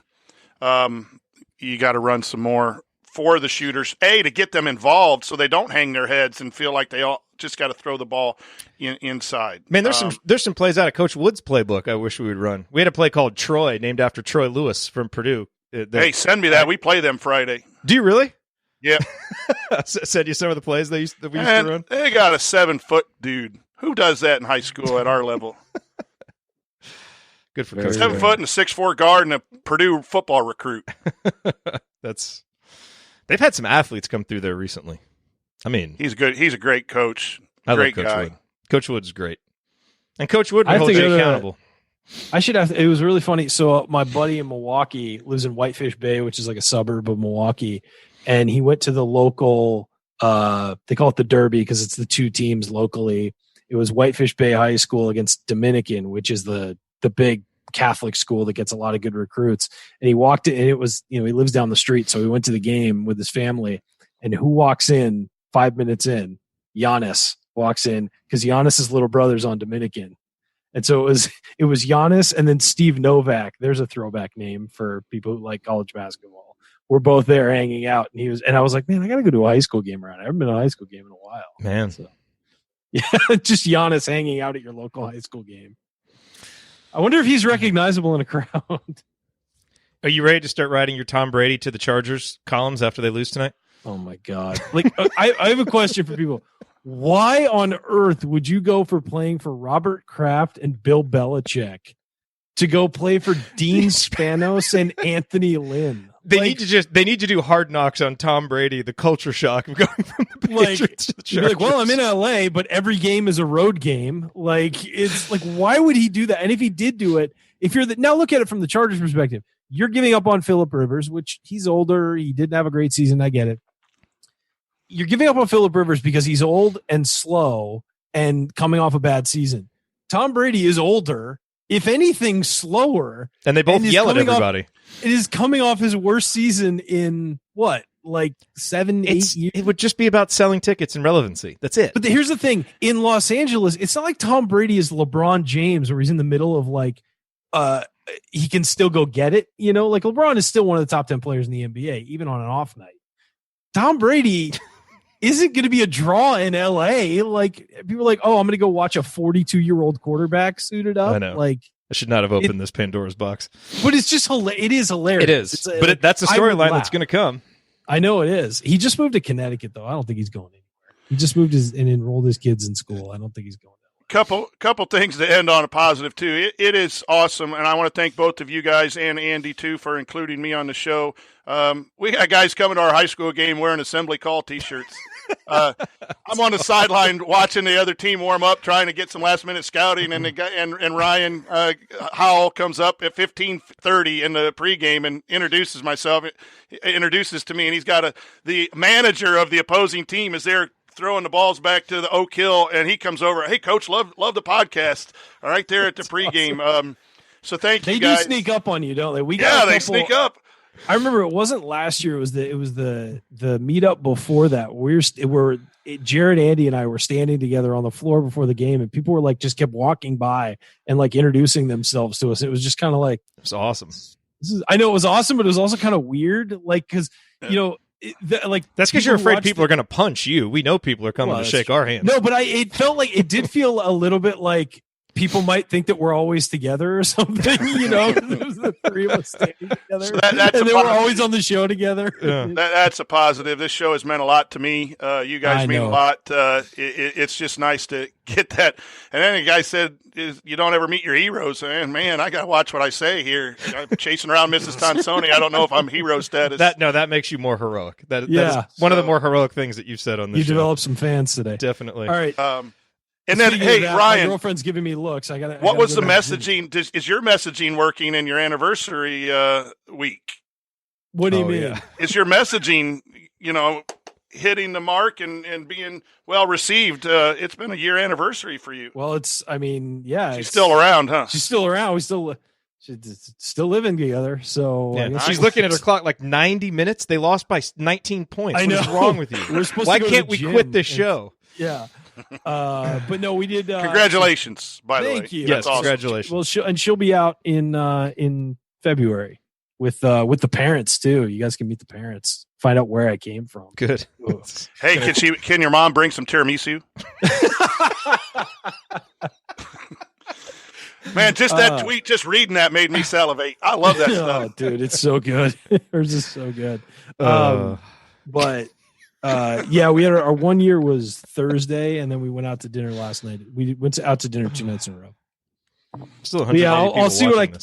Speaker 2: You got to run some more for the shooters. To get them involved so they don't hang their heads and feel like they all just got to throw the ball inside.
Speaker 1: Man, there's some plays out of Coach Wood's playbook I wish we would run. We had a play called Troy, named after Troy Lewis from Purdue.
Speaker 2: Hey, send me that. We play them Friday.
Speaker 1: Do you really?
Speaker 2: Yeah.
Speaker 1: Send you some of the plays that we used to run?
Speaker 2: They got a 7-foot dude. Who does that in high school at our level?
Speaker 1: Good for Coach.
Speaker 2: 7 foot and a 6'4" guard and a Purdue football recruit.
Speaker 1: They've had some athletes come through there recently. I mean,
Speaker 2: he's good. He's a great coach.
Speaker 1: I
Speaker 2: great
Speaker 1: love Coach
Speaker 2: guy.
Speaker 1: Wood. Coach Wood's great. And Coach Wood
Speaker 3: I
Speaker 1: would
Speaker 3: have to
Speaker 1: hold you
Speaker 3: go to-
Speaker 1: accountable.
Speaker 3: I should have. It was really funny. So my buddy in Milwaukee lives in Whitefish Bay, which is like a suburb of Milwaukee, and he went to the local. They call it the Derby because it's the two teams locally. It was Whitefish Bay High School against Dominican, which is the big Catholic school that gets a lot of good recruits. And he walked in, and it was, he lives down the street, so he went to the game with his family. And who walks in 5 minutes in? Giannis walks in because Giannis's little brother's on Dominican. And so it was Giannis and then Steve Novak. There's a throwback name for people who like college basketball. We're both there hanging out, and I was like, man, I got to go to a high school game around. I haven't been to a high school game in a while,
Speaker 1: man.
Speaker 3: So, yeah, just Giannis hanging out at your local high school game. I wonder if he's recognizable in a crowd.
Speaker 1: Are you ready to start writing your Tom Brady to the Chargers columns after they lose tonight?
Speaker 3: Oh my God! Like, I have a question for people. Why on earth would you go for playing for Robert Kraft and Bill Belichick to go play for Dean Spanos and Anthony Lynn?
Speaker 1: They need to do Hard Knocks on Tom Brady, the culture shock of going from the Patriots to the Chargers.
Speaker 3: Like, well, I'm in LA, but every game is a road game. Like, it's like, why would he do that? And if he did do it, now look at it from the Chargers perspective. You're giving up on Phillip Rivers, which he's older. He didn't have a great season. I get it. You're giving up on Phillip Rivers because he's old and slow and coming off a bad season. Tom Brady is older, if anything, slower.
Speaker 1: And they both yell at everybody.
Speaker 3: It is coming off his worst season in what, like 8 years?
Speaker 1: It would just be about selling tickets and relevancy. That's it.
Speaker 3: But here's the thing. In Los Angeles, it's not like Tom Brady is LeBron James where he's in the middle of like he can still go get it. Like LeBron is still one of the top 10 players in the NBA, even on an off night. Tom Brady isn't going to be a draw in LA. Like, people are like, oh, I'm going to go watch a 42-year-old quarterback suited up.
Speaker 1: I know.
Speaker 3: Like,
Speaker 1: I should not have opened this Pandora's box.
Speaker 3: But it's just it is hilarious.
Speaker 1: It is. But that's a storyline that's going to come.
Speaker 3: I know it is. He just moved to Connecticut, though. I don't think he's going anywhere. He just moved and enrolled his kids in school. I don't think he's going that way.
Speaker 2: Couple things to end on a positive, too. It is awesome, and I want to thank both of you guys and Andy, too, for including me on the show. We got guys coming to our high school game wearing assembly call T-shirts. I'm on the sideline watching the other team warm up, trying to get some last-minute scouting, and Ryan Howell comes up at 15:30 in the pregame and introduces to me, and he's got the manager of the opposing team is there throwing the balls back to the Oak Hill, and he comes over. Hey, Coach, love the podcast. All right, there at the pregame. Awesome. So thank you guys.
Speaker 3: They do sneak up on you, don't they?
Speaker 2: They sneak up.
Speaker 3: I remember it wasn't last year. It was the meetup before that. Jerod, Andy, and I were standing together on the floor before the game, and people were like just kept walking by and like introducing themselves to us. It was just kind of like,
Speaker 1: it was awesome.
Speaker 3: I know it was awesome, but it was also kind of weird, like because
Speaker 1: that's because you're afraid people are going to punch you. We know people are coming to shake our hands.
Speaker 3: No, but it felt like it did feel a little bit like people might think that we're always together or something, There was the three of us standing together, and they were always on the show together.
Speaker 1: Yeah.
Speaker 2: That's a positive. This show has meant a lot to me. You guys mean a lot. It's just nice to get that. And then the guy said, you don't ever meet your heroes. And man, I got to watch what I say here. I'm chasing around Mrs. Tonsoni. I don't know if I'm hero status.
Speaker 1: That makes you more heroic. That is one of the more heroic things that you've said on this show.
Speaker 3: You developed some fans today.
Speaker 1: Definitely.
Speaker 3: All right.
Speaker 2: And then, hey,
Speaker 3: that,
Speaker 2: Ryan,
Speaker 3: my girlfriend's giving me looks.
Speaker 2: What was the messaging? Is your messaging working in your anniversary week?
Speaker 3: What do you mean?
Speaker 1: Yeah.
Speaker 2: Is your messaging, hitting the mark and being well received? It's been a year anniversary for you.
Speaker 3: Well,
Speaker 2: She's still around, huh?
Speaker 3: She's still around. She's still living together. So
Speaker 1: yeah, she's looking at her clock like 90 minutes. They lost by 19 points. What is wrong with you? Why can't we quit this show?
Speaker 3: Yeah. But no, we did.
Speaker 2: Congratulations, by the way.
Speaker 3: Thank you.
Speaker 1: Yes,
Speaker 2: awesome.
Speaker 1: congratulations.
Speaker 3: Well, she'll be out in February with the parents too. You guys can meet the parents, find out where I came from.
Speaker 1: Good.
Speaker 2: Hey, can your mom bring some tiramisu? Man, just that tweet, just reading that made me salivate. I love that stuff.
Speaker 3: Oh, dude, it's so good. Hers is so good. But. We had our 1 year was Thursday, and then we went out to dinner last night. We went out to dinner 2 nights in a row.
Speaker 1: Still 180 people.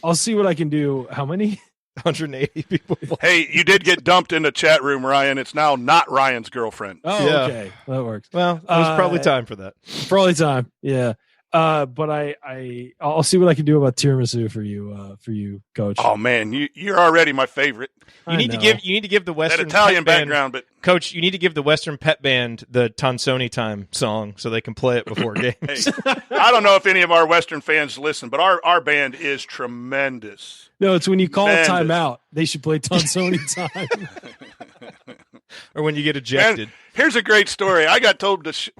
Speaker 3: I'll see what I can do. How many?
Speaker 1: 180 people.
Speaker 2: Hey, you did get dumped in the chat room, Ryan. It's now not Ryan's girlfriend.
Speaker 3: Oh,
Speaker 1: yeah.
Speaker 3: Okay, that works.
Speaker 1: Well, it was probably time for that.
Speaker 3: Probably time. Yeah. But I'll see what I can do about tiramisu for you, Coach.
Speaker 2: Oh man, you're already my favorite.
Speaker 1: You need to give the Western
Speaker 2: that Italian
Speaker 1: pet band,
Speaker 2: background, but
Speaker 1: Coach, you need to give the Western Pet Band the Tonsoni Time song so they can play it before games.
Speaker 2: hey, I don't know if any of our Western fans listen, but our band is tremendous.
Speaker 3: No, it's when you call a timeout, they should play Tonsoni Time.
Speaker 1: Or when you get ejected.
Speaker 2: Man, here's a great story. I got told this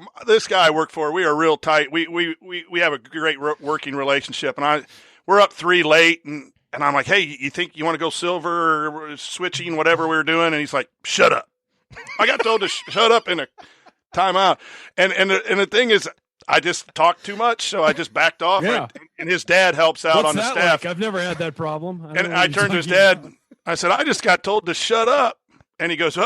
Speaker 2: guy I work for. We are real tight. We have a great working relationship, and we're up 3 late, and I'm like, hey, you think you want to go silver or switching, whatever we were doing? And he's like, shut up. I got told to shut up in a timeout, and the thing is, I just talked too much, so I just backed off.
Speaker 3: Yeah.
Speaker 2: And his dad helps out on the staff.
Speaker 3: Like? I've never had that problem.
Speaker 2: I turned to his dad. I said, I just got told to shut up, and he goes,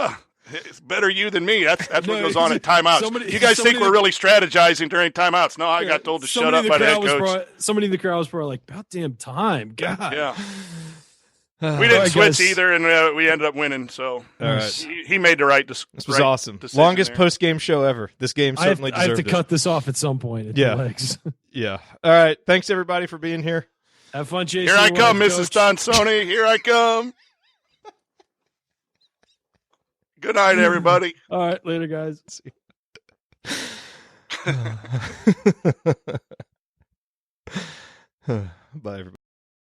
Speaker 2: it's better you than me. That's what goes on at timeouts. You guys think we're really strategizing during timeouts? No, I got told to shut up by the head coach.
Speaker 3: Somebody in the crowd was probably like, about damn time. God.
Speaker 2: Yeah. We didn't switch either, and we ended up winning. So
Speaker 1: all right.
Speaker 2: he made the right decision.
Speaker 1: This was awesome. Longest post-game show ever. This game certainly deserved it.
Speaker 3: I have to cut this off at some point. The legs.
Speaker 1: Yeah. All right. Thanks, everybody, for being here.
Speaker 3: Have fun, Jason.
Speaker 2: Here I come, Mrs. Tonsoni. Here I come. Good night, everybody.
Speaker 3: All right. Later, guys.
Speaker 1: Bye, everybody.